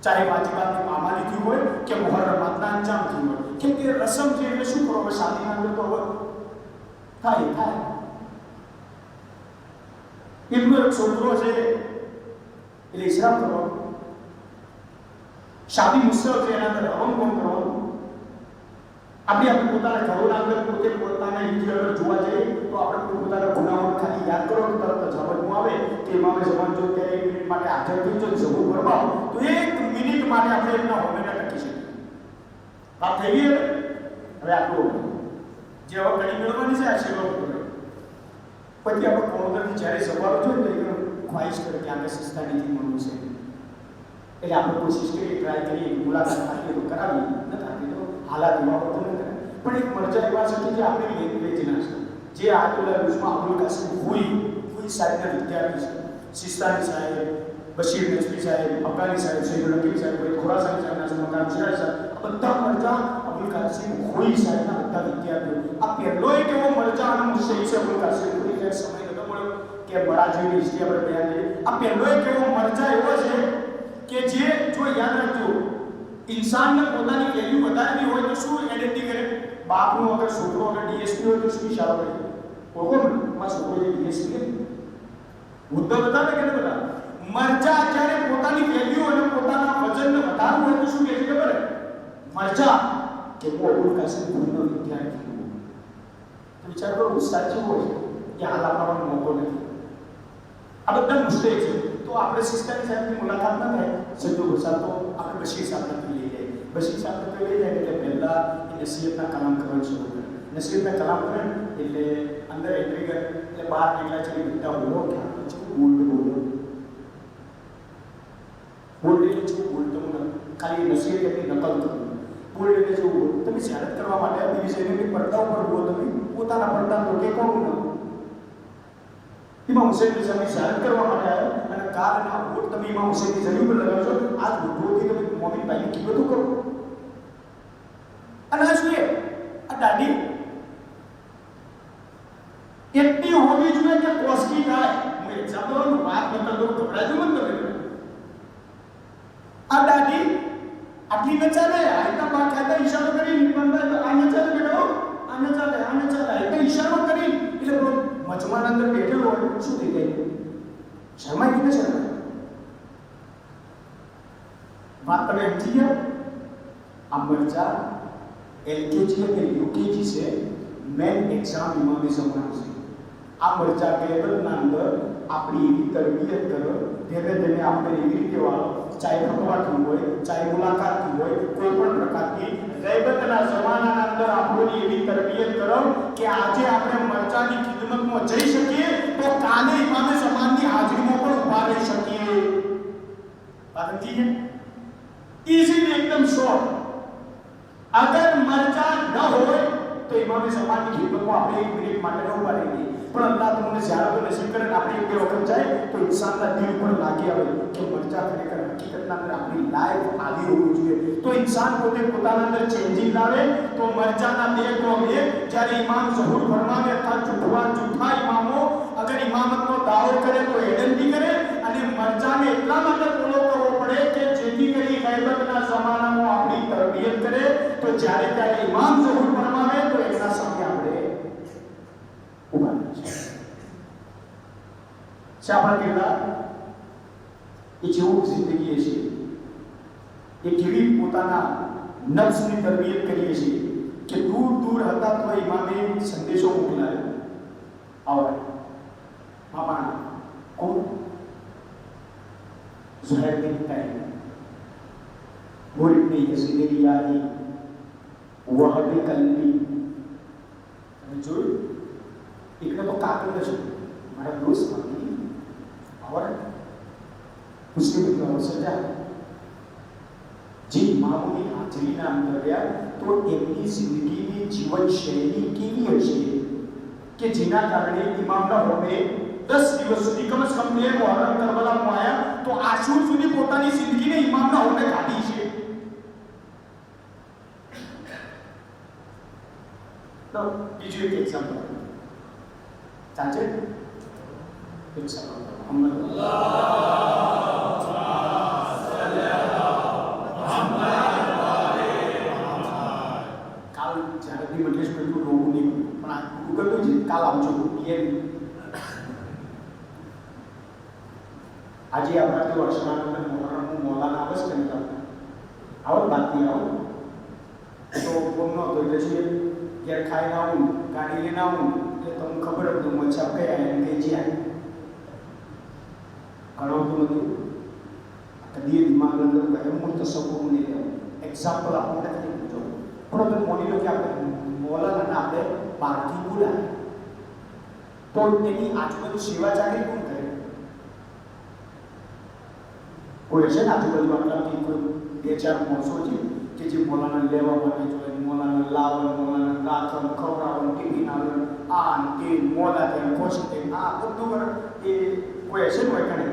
ચાહે વાજીબાતની મામાલી થયું હોય કે મુહર્રમાતના અંજામ થયું હોય કેમ કે રસમ છે એટલે શું કરો હવે શાદીના અંદર તો હવે થાય એમનો એક છોકરો છે એટલે ઇસ્લામ કરવાનો શાદી મુસ્તક છે એના અંદર હવન કોણ કરવાનું આપણે પોતાના ઘરોના અંદર પોતે પોતાના ઇન્ટિરિયર જોવા જઈએ તો આપણે પોતાના ગુનાઓ ખાલી યાદ કરો તો તરત જ સમજમાં આવે કે ઇમામે ઝમાન જો ત્યારે 1 મિનિટ માટે હાજર થઈ જો ઝહૂર કરવા તો 1 મિનિટ માટે આપણે એમના હોમેના ટકી શકીએ. વાત થઈ ગઈ હવે આટલું જે હવે ઘણી મેળવવાની છે આ સેવા કરે પછી આપણે કોણોદરથી જ્યારે સવારો જોઈએ તો એક ખ્વાહિશ કરે કે આપણે સસ્તા નીતિ મળવું છે એટલે આપણે કોશિશ કરીએ ટ્રાય કરીએ મુલાકાત આપીએ તો કરાવીએ ન થતી તો હાલાત એવા હોતો ન કરે પણ એક મરજા એવા છે કે જે આપણી લેંગ્વેજના છે જે આતુલ્લા રૂસમાં અબુલ કાસિમ હુઈ સાહેબના વિદ્યાર્થી છે. સિસ્તાની સાહેબ બશીર નજમી સાહેબ અફગાની સાહેબ સૈયદ નકીબ સાહેબ ખોરાસાની સાહેબના છે મકામ સિરાજ સાહેબ આ બધા મરજા અબુલ કાસિમ હુઈ સાહેબના બધા વિદ્યાર્થીઓ. આ પહેલો એક એવો મરજા અને મુસ્તહિદ છે અબુલ કાસિમ હુઈ જે સમય નતો મળ્યો કે બડા જેવી હિસ્ટ્રી આપણે બયાન કરીએ. આ પહેલો એક એવો મરજા એવો છે કે જે જો યાદ રાખજો इंसान ने પોતાની વેલ્યુ વધારવી હોય તો શું આઈડેન્ટિટી કરે બાપનો અગર છોકરો અગર ડીએસપી હોય તો શું ઇશારો કરે ઓકો માં છોકરો જે ડીએસપી મુદ્દો બતાવે કે ન બતાવે મરજા જ્યારે પોતાની વેલ્યુ અને પોતાના વજનને વધારવું હોય તો શું કહે છે ખબર મરજા કે હું અબુલ કાસિમ ગુરુનો વિદ્યાર્થી તો વિચાર કરો ઉસ્તાદ જેવો હોય એ હાલ આપવાનો મોકો નથી. આ બધા મુશ્કેલ છે. તો આપણે સિસ્ટરની સાહેબની મુલાકાત ના થાય સજ્જો ઘોષા તો આપણે બશીર સાહેબને લઈ જાય. બશીર સાહેબને લઈ જાય એટલે પહેલા એ નસીહતના કલામ કરવાનું શરૂ કરે. નસીહતના કલામ કરે એટલે અંદર એન્ટ્રી કરે એટલે બહાર નીકળ્યા છે બધા બોલો કે બોલ્ડ બોલો બોલ્ડ એટલે શું બોલ્ડ તમને ખાલી નસીહત એટલી નકલ કરો. બોલ્ડ એટલે શું તમે જાહેરાત કરવા માટે બીજી શૈલીની પડદા ઉપર બોલો. તમે પોતાના પડદા તો કે કોણ ન ઇમામ હુસૈનની સામે જાહેરાત કરવા માટે આવ્યા અને કાલના વોટ તમે ઇમામ હુસૈનની જરી ઉપર લગાવશો. આજ વોટથી તમે મોમિનભાઈને કીધું કરો અને આ શું આ દાઢી એટલી હોવી જોઈએ કે કોસ્કી થાય. હું એક્ઝામ્પલ વાત કરતા તો ગભરાજો મત તમે. આ દાઢી આટલી ન ચાલે. આયતા બા ખાતા ઈશારો કરી નિમંત્રણ તો આ ન ચાલે બેટો આ ન ચાલે આ ન ચાલે એટલે ઈશારો કરી એટલે મજમાન અંદર બેઠેલો હોય શું થઈ જાય શરમાઈ ગઈ ને શરમાઈ વાત તમે સમજી ગયા. આ મરચા એલકેજી અને યુકેજી છે મેન એક્ઝામ ઇમામે ઝમાન છે. આ મરચા કેબલના અંદર આપણી એવી તરબિયત કરો ધીરે ધીરે આપણે એવી રીતે વાળો ચાહે ફકવાથી હોય ચાહે મુલાકાતથી હોય કોઈ પણ પ્રકારની ગૈબતના જમાનાના અંદર આપણને એવી તરબિયત કરો કે આજે આપણે મરચાની ખિદમતમાં જઈ શકીએ તો કાલે ઇમામે ઝમાનની હાજરીમાં પણ ઊભા રહી શકીએ. વાત સમજી છે ઇઝી એકદમ શોર્ટ. અગર મરચા ન હોય તો ઇમામે ઝમાનની ખિદમતમાં આપણે 1 મિનિટ માટે ન ઊભા રહીએ. પણ અલ્લાહ તમને જ્યારે તો નસીબ કરે આપણે એક બે વખત જાય તો ઇન્સાનના દિલ પર લાગી આવે કે મરચા ખરેખર હકીકતના અંદર આપણી લાઈફ આવી હોવી જોઈએ. તો ઇન્સાન પોતે પોતાના અંદર ચેન્જિંગ લાવે. તો મરચાના બે કોમ એક જ્યારે ઇમામ ઝહુર ફરમાવે અથવા જૂઠા ઇમામો અગર ઇમામતનો દાવો કરે તો એડન્ટી કરે અને મરચાને એટલા માટે ફોલો કરવો પડે કે જેથી કરી ગૈબતના જમાનામાં આપણી તરબિયત કરે તો જ્યારે ત્યારે ઇમામ ઝહુર ફરમાવે તો એના સામે આપણે ઉભા આપણા કિરદાર એ જેવું જિંદગી છે એ કેવી પોતાના નફ્સની તરબિયત કરીએ છીએ કે દૂર દૂર હતા તો ઇમામે સંદેશો મોકલાયો और मामा कौन ज़ुहैर बिन तैम मुरिद ने यज़ीदी यारी वहब कल्बी जो इकडे तो काकड છે મારા દોસ્ત માંથી और મુસ્લિમ ઇબ્ન સજા જે ઇમામોની હાજરીના અંદર રહ્યા તો એમની જિંદગીની જીવન શૈલી કેવી હશે કે જેના કારણે ઇમામના હોમે 10 દિવસ સુધી કમ સે કમ 2 મુહર્રમ કરબલામાં આવ્યા તો આશુર સુધી પોતાની જિંદગીને ઇમામના હોમે કાઢી છે. તો બીજું એક એક્ઝામ્પલ ચાચે એક સલામ મોહમ્મદ કાલ જ્યારે બી મજલિસ में तो लोगों ने પણ ગૂગલ તો કાલ આવજો એ આજે આપણા તો વર્ષના મુહર્રમ મૌલાના આવસ કરતા આવો બાકી આવો તો કોમનો તો એટલે ઘેર ખાઈને આવું ગાડી લઈને આવું એટલે તમને ખબર જ ન મચ્છા કયા એમ કે જ્યાં ઘણો તો નથી કદી દિમાગ અંદર ગયમ મુતસબ્બો નહીં લેવું એક્ઝામ્પલ આપણે નથી પૂછો પણ તો મોની લો કે આપણે મૌલાના આપણે પાર્ટી બોલાય તો એની આજુબાજુ સેવા ચાકરી કોણ કરે કોઈ હશે ને આજુબાજુ આપણાથી કોઈ 2-4 માણસો છે કે જે મૌલાના લેવા માટે જોઈએ મૌલાના લાવણ મૌલાના રાખણ ખવડાવણ ટીવી નાવણ આ તે મોલા તે ખોશ તે આ બધું કરે એ કોઈ હશે ને કોઈ કરે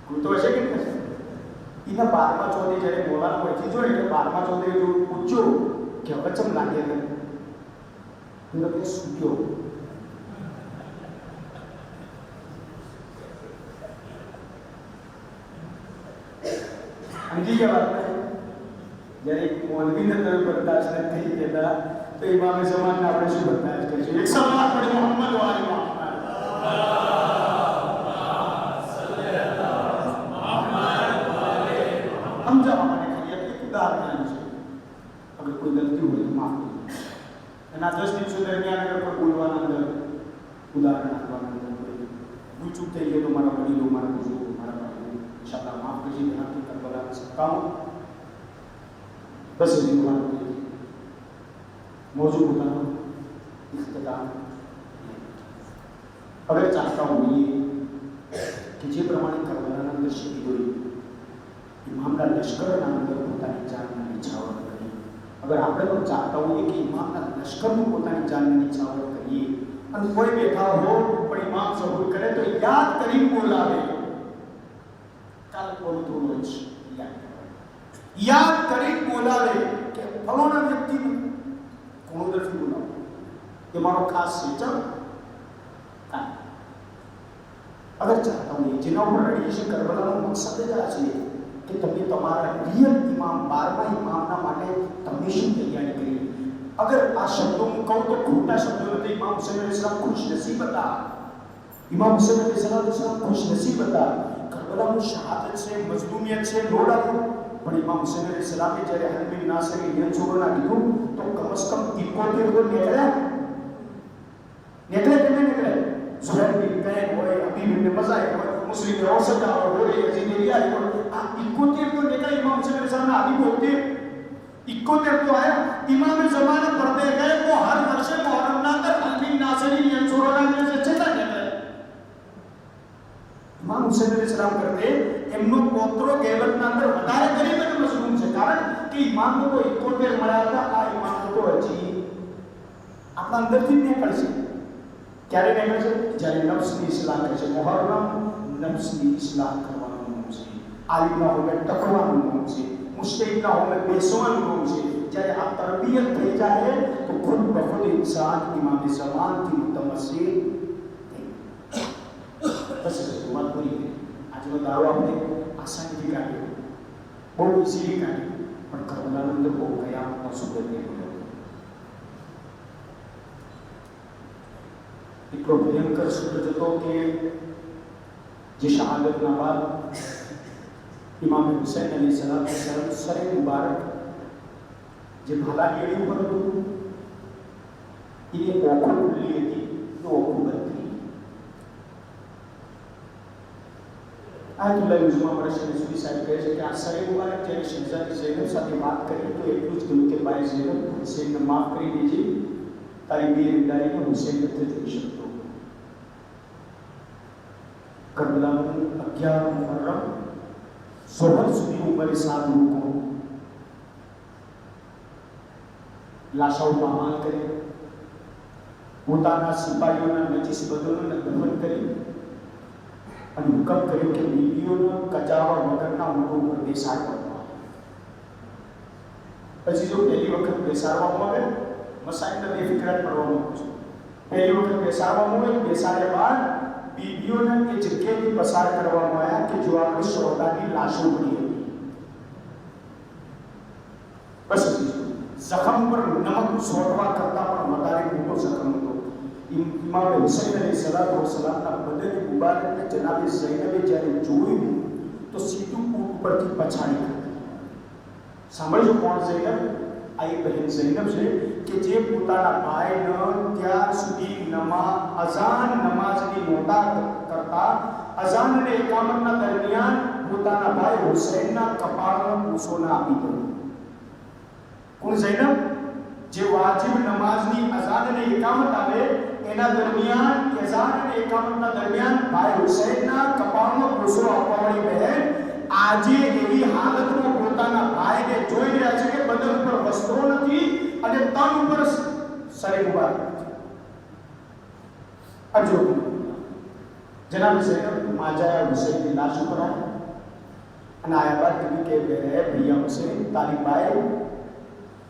કોઈ તો હશે કે નહીં એના 12મા ચોથે જ્યારે મૌલાના પછી જોડે એટલે 12મા ચોથે જો પૂછ્યો કે વચમ લાગે ને તો તે સૂક્યો સમજી ગયા વાત જ્યારે મૌલવીને તમે બરદાસ્ત નથી દેતા તો ઇમામે ઝમાનને આપણે શું બરદાસ્ત કરીશું એક સલાત પડે મોહમ્મદ વાલી સમજાવવા માટે ખાલી એક ઉદાહરણ છે અગર કોઈ ગલતી હોય તો માફ કરજો એના 10 દિવસો દરમિયાન અગર કોઈ બોલવાના અંદર ઉદાહરણ આપવાના અંદર કોઈ ભૂલચૂક થઈ ગઈ તો મારા વડીલો, મારા બુઝુર્ગો, મારા ભાઈઓ ઇન્શાઅલ્લાહ માફ કરજે, તેનાથી કરબલાના સત્તાઓ બસ એ ભગવાન मौजूद होता इख्तिताम अगर चाहता हूँ ये कि जे प्रमाणे करबलाना अंदर शहीद हुई इमामना लश्कરના અંદર પોતાની જાનને નિછાવર કરી, અગર આપણે પણ ચાહતા હોઈએ કે ઇમામના લશ્કરનું પોતાની જાનને નિછાવર કરીએ અને કોઈ બેઠા હો પણ ઇમામ સબૂર કરે તો યાદ કરીને બોલાવે, કાલ બોલતું જ યાદ કરીને બોલાવે કે ફલાણા વ્યક્તિનું કોણ નથી બોલાવો એ મારો ખાસ છે, ચાલો અગર ચાહતા હું જેના ઉપર રેડિયેશન કરબલાનો મકસદ જ આ છે કે તમે તમારા રિયલ ઇમામ 12મા ઇમામના માટે તમે શું તૈયારી કરી. અગર આ શબ્દો હું કહું તો ખોટા શબ્દો નથી. ઇમામ હુસૈન અલૈહિસ્સલામ ખુશનસીબ હતા, ઇમામ હુસૈન અલૈહિસ્સલામ ખુશનસીબ હતા. કરબલાનું શહાદત છે, મઝલૂમિયત છે, નો ડાઉટ. પણ ઇમામ હુસૈન અલૈહિસ્સલામે જ્યારે હલબિન નાસરી નિયંત્રણના કીધું તો કમ 71 તો નીકળ્યા કે નીકળ્યા ઝુહૈર બિન કૈન હોય, હબીબ ઇબ્ન મઝાહિર હોય, મુસ્લિમ રૌસતા હોય, યઝીદ રિયાઈ હોય, આ 71 તો નીકળ્યા. इमाम हुसैन अल्लाह आदि बोलते 71 तो आया. इमाम ज़माना पढ़ते गए वो हर वर्ष मुहर्रम ना अंदर हलबिन नासरी नियंत्रणना में से चला गया. इमाम हुसैन अलैहिस्सलाम करते એમનો પોત્રો ગેવતના અંદર વધારે ગરીબ અને મજલૂમ છે, કારણ કે ઇમામ તો 71 મળ્યા હતા. આ ઇમામ તો હજી આપણા અંદરથી જ નીકળશે. ક્યારે નીકળશે? જ્યારે નફ્સની ઇસ્લાહ કરશે. મુહર્રમ નફ્સની ઇસ્લાહ કરવાનું નામ છે, આલિમના હોમે ટકવાનું નામ છે, મુસ્તહિદના હોમે બેસવાનું નામ છે. જ્યારે આ તરબિયત થઈ જાય તો ખુદ બખુદ ઇન્સાન ઇમામ ઝમાનથી મુતમસ્સિલ થઈ. બસ વાત પૂરી. આજનો દાવો આપણે આસાનીથી કાઢ્યો, બહુ ઇઝીલી કાઢ્યો, પણ કરબલાના અંદર બહુ કયામતનો સુગંધ નીકળ્યો. એટલો ભયંકર સૂરજ હતો કે જે શહાદતના બાદ ઇમામ હુસૈન અલૈહિસ્સલામ સરે મુબારક જે ભાલાની એડી ઉપર હતું એની ઓખો ખુલ્લી હતી, એ ઓખો બંધ થઈ. આયતુલ્લાહ યુઝુમા મરશદી સુફી સાહેબ કહે છે કે આ સરે મુબારક જ્યારે શહેજાદી ઝૈનબ સાથે વાત કરી તો એટલું જ કહ્યું કે બાઈ ઝૈનબ, હુસૈનને માફ કરી દેજે, તારી બેરંદારીને હુસૈન નથી જોઈ શકતો. કરબલાનું 11 મુહર્રમ સોહર સુધી ઉંમરે 7 લોકો લાશાઓ પામાલ કરી, પોતાના સિપાહીઓના નજીસ બદલોને દફન કરી અને હુકમ કર્યો કે બીવીઓના કચાવા વગરના ઊંટો ઉપર બેસાડવામાં આવે. પછી જો પહેલી વખત બેસાડવામાં આવે, મસાઈલને બેફિકરાટ પડવા માંગુ છું, પહેલી વખત બેસાડવામાં આવે, બેસાડ્યા બાદ બીબીઓને એ જગ્યાએથી પસાર કરવામાં આવ્યા કે જો આપણે શોહદાની લાશો પડી હતી. બસ જખમ પર નમક છોડવા કરતા પણ વધારે મોટો જખમ હતો. ઇમામ હુસૈન અલૈહિસ્સલામના બદન મુબારકને જનાબે ઝૈનબે જ્યારે જોયું તો સીધું ઊંટ ઉપરથી પછાડી નાખ્યું. સાંભળજો કોણ ઝૈનબ? આ એ બહેન ઝૈનબ છે કે જે પોતાના ભાઈને ત્યાર સુધી અઝાન નમાઝની નોટા કરતા, અઝાન અને ઇકામતના દરમિયાન પોતાના ભાઈ હુસૈનના કપાળનો પૂછો ના આપી દો. કોણ ઝૈનબ? જે વાજિબ નમાઝની અઝાન અને ઇકામત આવે એના દરમિયાન, અઝાન અને ઇકામતના દરમિયાન ભાઈ હુસૈનના કપાળનો પૂછો આપવાવાળી બહેન આજે એવી હાલતમાં પોતાના ભાઈને જોઈ રહ્યા છે કે બદન ઉપર વસ્ત્રો નથી અને તન ઉપર સરે મુબારક. અજો જનાબ ઝૈનબ માજાયા હુસૈનની લાશ ઉપર અને આયા બાદ કીધું કે ભૈયા હુસૈન તારી બાએ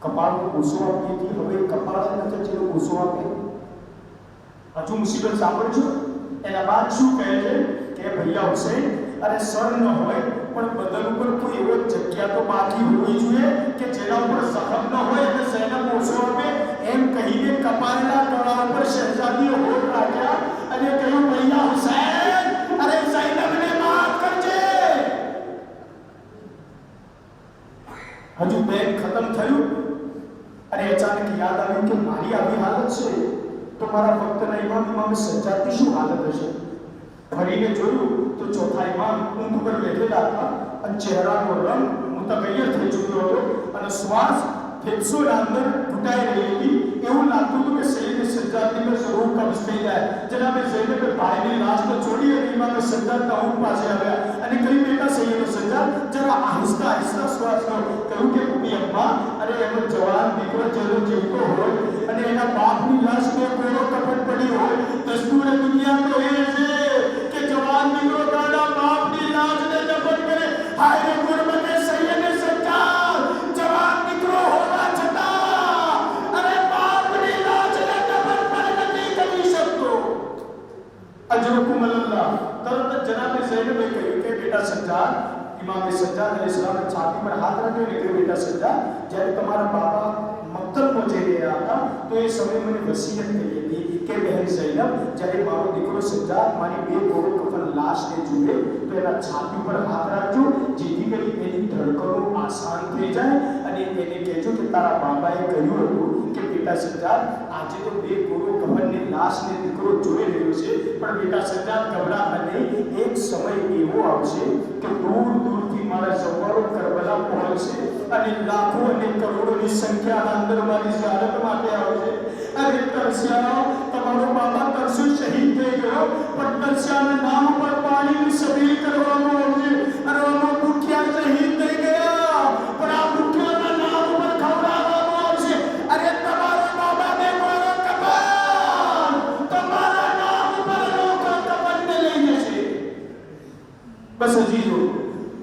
કપાળનો ભૂસો આપી હતી, હવે કપાળ નથી જેનો ભૂસો આપે. હજુ મુસીબત સાંભળજો. એના બાદ શું કહે છે કે ભૈયા હુસૈન, અરે સર ન હોય પણ બદન ઉપર કોઈ એવો જગ્યા તો બાકી હોવી જોઈએ કે જેના ઉપર જખમ ન હોય અને ઝૈનબ ભૂસો આપે. એમ કહીને કપાળના ટોળા ઉપર શહેજાદીએ હોઠ રાખ્યા અને કહ્યું ભૈયા હુસૈન, અરે ઝૈનબને માફ કરજે. હજુ બેન ખતમ થયું અને અચાનક યાદ આવ્યું કે મારી ઇમામની આવી હાલત છે તો મારા વખતના ઇમામ સજ્જાદની શું હાલત હશે? ફરીને જોયું તો ચોથા ઇમામ ઊંઘ પર બેઠેલા હતા અને ચહેરાનો રંગ મુતગય્યર થઈ ચૂક્યો હતો અને શ્વાસ ફેફસોના અંદર ઘૂંટાઈ રહી હતી. એવું લાગતું હતું કે સૈયદ સજ્જાદની પર રૂહ કબ્જ થઈ જાય. જનાબે ઝૈનબે ભાઈની લાશ તો છોડી અને ઇમામ સજ્જાદના ઊંઘ પાસે આવ્યા અને કહ્યું, બેટા સૈયદ સજ્જાદ, જરા આહિસ્તા આહિસ્તા શ્વાસ લો. કહ્યું કે ઉમ્મી અમ્મા, અરે એનો જવાન દીકરો જરૂર જીવતો હોય અને એના બાપની લાશ પર કોરો કફન પડી હોય, દસ્તુરે દુનિયા તો એ છે કે જવાન દીકરો દાદા બાપની લાશને દફન કરે. હાય રે ગુરબતે સૈયદ સજ્જાદ, જવાન દીકરો હોવા છતાં અરે બાપની લાશને દફન પણ નથી કરી શકતો. અજરકુમ અલ્લાહ. તરત જનાબે ઝૈનબે કહ્યું કે બેટા સજ્જાદ, ઇમામ સજ્જાદ અલૈહિસ્સલામ છાતી પર હાથ રાખ્યો અને કહ્યું, બેટા સજ્જાદ, જ્યારે તમારા બાપા મક્તલ પહોંચી રહ્યા હતા તો એ સમયે મને વસીયત કરી હતી કે બહેન ઝૈનબ, જ્યારે મારો દીકરો સજ્જાદ મારી બે કોરો કફન લાશને જુએ તો એના છાતી પર હાથ રાખજો, જેથી કરી એની ધડકનો આસાન થઈ જાય અને એને કહેજો કે તારા બાબાએ કહ્યું હતું કે બેટા સજ્જાદ, આજે તો બે કોરો કફનની લાશને દીકરો જોઈ રહ્યો છે, પણ બેટા સજ્જાદ ગભરાતા નહીં. એક સમય એવો આવશે કે દૂર દૂરથી મારા જવારો કરબલા પહોંચશે અને લાખો અને કરોડોની સંખ્યાના અંદર મારી ઝિયારત માટે આવશે. અરે તરસ્યા, તમારો બાબા તરસ્યો શહીદ થઈ ગયો, પણ તરસ્યાના નામ પર પાણીની સબીલ કરવામાં આવશે. અરે આનો ભૂખ્યા શહીદ થઈ ગયા, પણ આ ભૂખ્યાના નામ પર ખવડાવવામાં આવશે. અરે તમારો બાબા ને મારો કફન, તમારા નામ પર લોકો કફનને લઈ જશે. બસ અજીજો,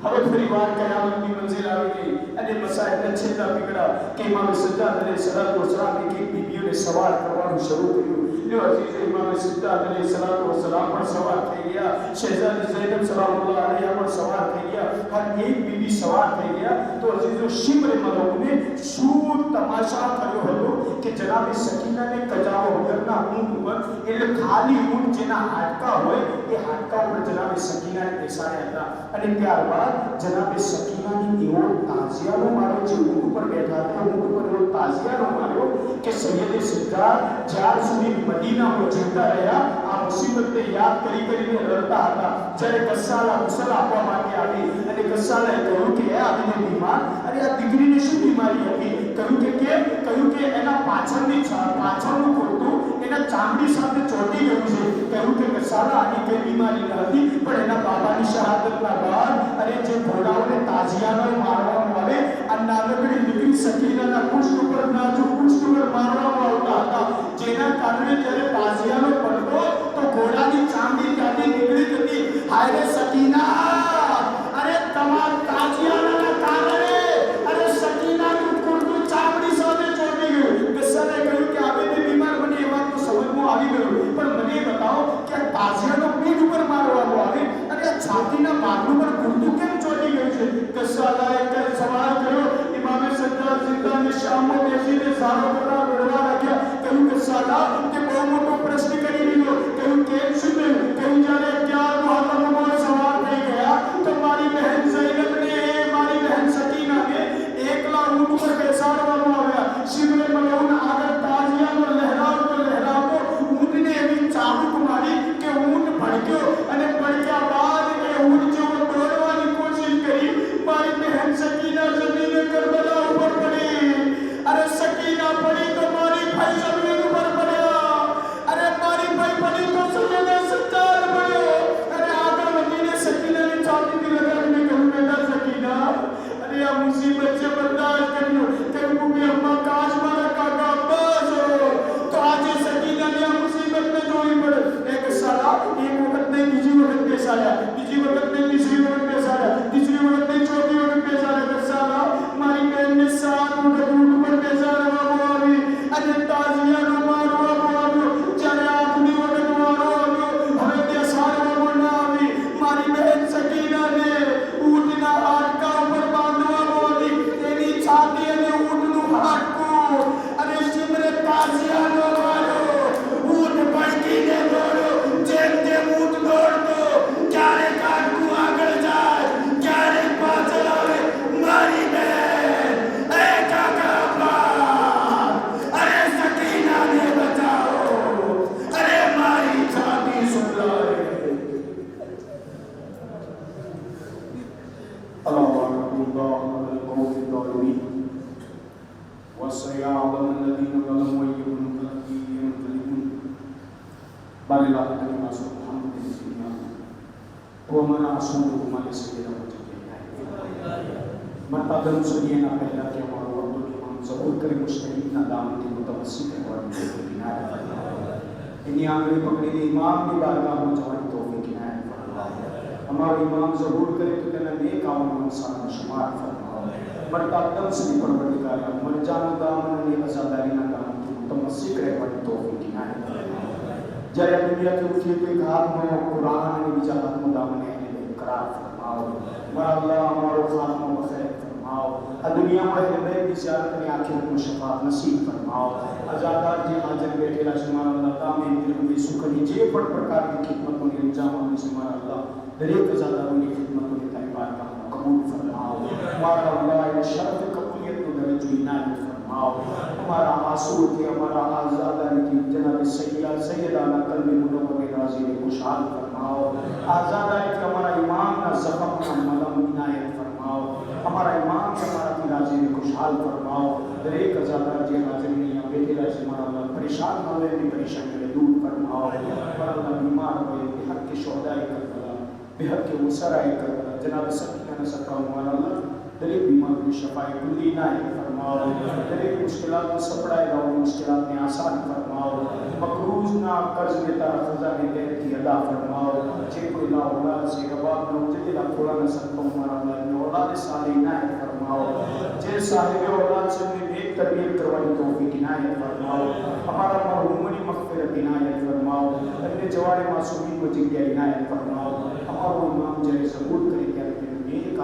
હવે ફરી વાર કયામતની મંઝિલ આવી ગઈ અને મસાઈલને છેલ્લા પીકડા કે ઇમામ સજ્જાદ અલૈહિસ્સલાતુ વસ્સલામ એક બીબીઓને સવાલ કરવાનું શરૂ કર્યું. લ્યો અજીઝ, ઇમામ સજ્જાદ અલૈહિસ્સલાતુ વસ્સલામ પણ સવાર થઈ ગયા, શહેઝાદી ઝૈનબ સલામુલ્લાહ અલૈહા પણ સવાર થઈ ગયા, હર એક બીબી સવાર થઈ ગયા. તો અજીઝો, શિમ્ર મલકને શું તમાશા થયો હતો કે જનાબે સકીનાને કજાઓ વગરના ઊંટ ઉપર, એટલે ખાલી ઊંટ જેના હાડકા હોય એ હાડકા ઉપર જનાબે સકીનાને બેસાડ્યા હતા અને ત્યારબાદ જનાબે સકીનાની એવો તાજિયાનો મારો જે ઊંટ ઉપર બેઠા હતા, ઊંટ ઉપર એવો તાજિયાનો મારો કે સૈયદ સજ્જાદ જ્યાર સુધી મદીનામાં જીવતા રહ્યા આ મુસીબતને યાદ કરી કરીને રડતા હતા. જ્યારે ગસ્સાલા મુસલ આપવા માટે આવી અને ગસ્સાલાએ કહ્યું કે આવીને બીમાર, અરે આ દીકરીને શું બીમારી હતી? કહ્યું કે એના પાછળનું કુર્તું એના ચામડી સાથે ચોંટી ગયું છે. કહ્યું કે ગસ્સાલા, આની કઈ બીમારી ન હતી, પણ એના બાબાની શહાદતના બાદ અરે જે ઘોડાઓને તાજિયાનો મારવામાં આવે આ નાનકડી દીકરી સકીનાના પુષ્ટ ઉપર નાજુક પુષ્ટ ઉપર મારવામાં આવતા હતા, જેના કારણે જ્યારે તાજિયાનો પડતો તો ઘોડાની ચામડી ત્યાંથી નીકળી જતી. હાય રે સકીના, અરે તમારા તાજિયાના કારણે અરે સકીનાનું કુર્તું ચામડી સાથે ચોંટી ગયું. ગસ્સાને કહ્યું કે આબેને બીમાર, મને એ વાત તો સમજમાં આવી ગયું, પણ મને બતાવો કે આ તાજિયાનો પીઠ ઉપર મારવામાં આવે અને આ છાતીના માથું પર કુર્તું કેમ ચોંટી ગયું છે? ગસ્સાલાએ સવાલ કર્યો. ઇમામે સજ્જાદ જિંદાની શામમાં બેસીને સારો કરવા રડવા લાગ્યા. કહ્યું ગસ્સાલા, કે બહુ મોટો પ્રશ્ન કરી દીધો. કહ્યું કેમ શું થયું? કહ્યું જ્યારે 11 મુહર્રમમાં સવાર થઈ ગયા તો મારી બહેન ઝૈનબને, મારી બહેન સકીનાને એકલા ઊંટ ઉપર બેસાડવામાં આવ્યા. શિબરે મલઉન આગળ તાજિયાનો લહેરાવતો ઊંટને એવી ચાબુક મારી કે ઊંટ ભડક્યો અને ભડક્યા બાદ એ ઊંટ જેવો દોડવાની કોશિશ કરી. મારી બહેન સકીના જમીને કરબલા ઉપર પડી. અરે સકીના પડી તો મારી ભાઈ જમીન ઉપર પડ્યા. وسيعلم الذين ظلموا أي منقلب ينقلبون بارك الله لنا محمد سيدنا ومن رسوله ما سيدنا مرتبہ مسلمین پہلا کہ ہمارا وقت امام ضرور کرے مشتہدین علامت متوسط ہے اور عنایت فرمائے انہی آنگلے پکڑے دے امام کی بارگاہ میں جوان توفیق عنایت فرمائے ہمارا امام ضرور کرے تو کہنا نیک آون انسان شمار فرمائے مرتبہ سے پروردگار مر جان دامن نے ازاداری نہ دامن کی متمسک رہے اور توفیق عنایت فرمائے جائے دنیا کے اٹھیے تو ایک ہاتھ میں قرآن نے بھی جہاں دامن ہے اقرار فرماؤ مر اللہ ہمارا خاتمہ بخیر دنیا میں ہدایت کی زیارت میں آخرت میں شفاعت نصیب فرماؤ آزادار جی حاضر بیٹھے لا شمار اللہ تامین دل میں سکھنی جے پر پرکار کی خدمتوں نے انجام ہونے شمار اللہ دریک آزاداروں کی خدمتوں نے طیبات کا قبول فرماؤ ہمارا اللہ شرف قبولیت کو درجہ عنایت فرماؤ ہمارا آسور کے ہمارا آزادار کی جناب سیدانہ قلب منور راضی نے خوشحال فرماؤ آزادار کی ہمارا ایمان نہ زخم نہ ملم عنایت فرماؤ ہمارا امام سے ہمارا کی راضی میں خوشحال فرماؤ در ایک ازادار جی حاضر نہیں ہیں بیٹے راضی ہمارا اللہ پریشان ہوئے بھی پریشانی میں دور فرماؤ ہمارا اللہ بیمار ہوئے بحق کے شہدائی کربلا بحق کے مسرائی کربلا جناب سکینہ نسکہ ہمارا اللہ در ایک بیمار میں شفائی کلی نائے فرماؤ در ایک مشکلات میں سپڑائے رہو مشکلات میں آسان فرماؤ مقروض نہ قرض میں تارا خزانے دیر کی ادا فرماؤ چے کوئی لا اولاد سے رباب نہ جدی لا کھولا نسکہ ہمارا اللہ اولاد صالح عنایت فرماؤ جے صاحب اولاد سے میں نیک تربیت کروانے توفیق عنایت فرماؤ ہمارا مرحومنی مغفرت عنایت فرماؤ اپنے جوار معصومین کو جنگیا عنایت فرماؤ ہمارا امام جے ضرور کرے کہ اپنے نیک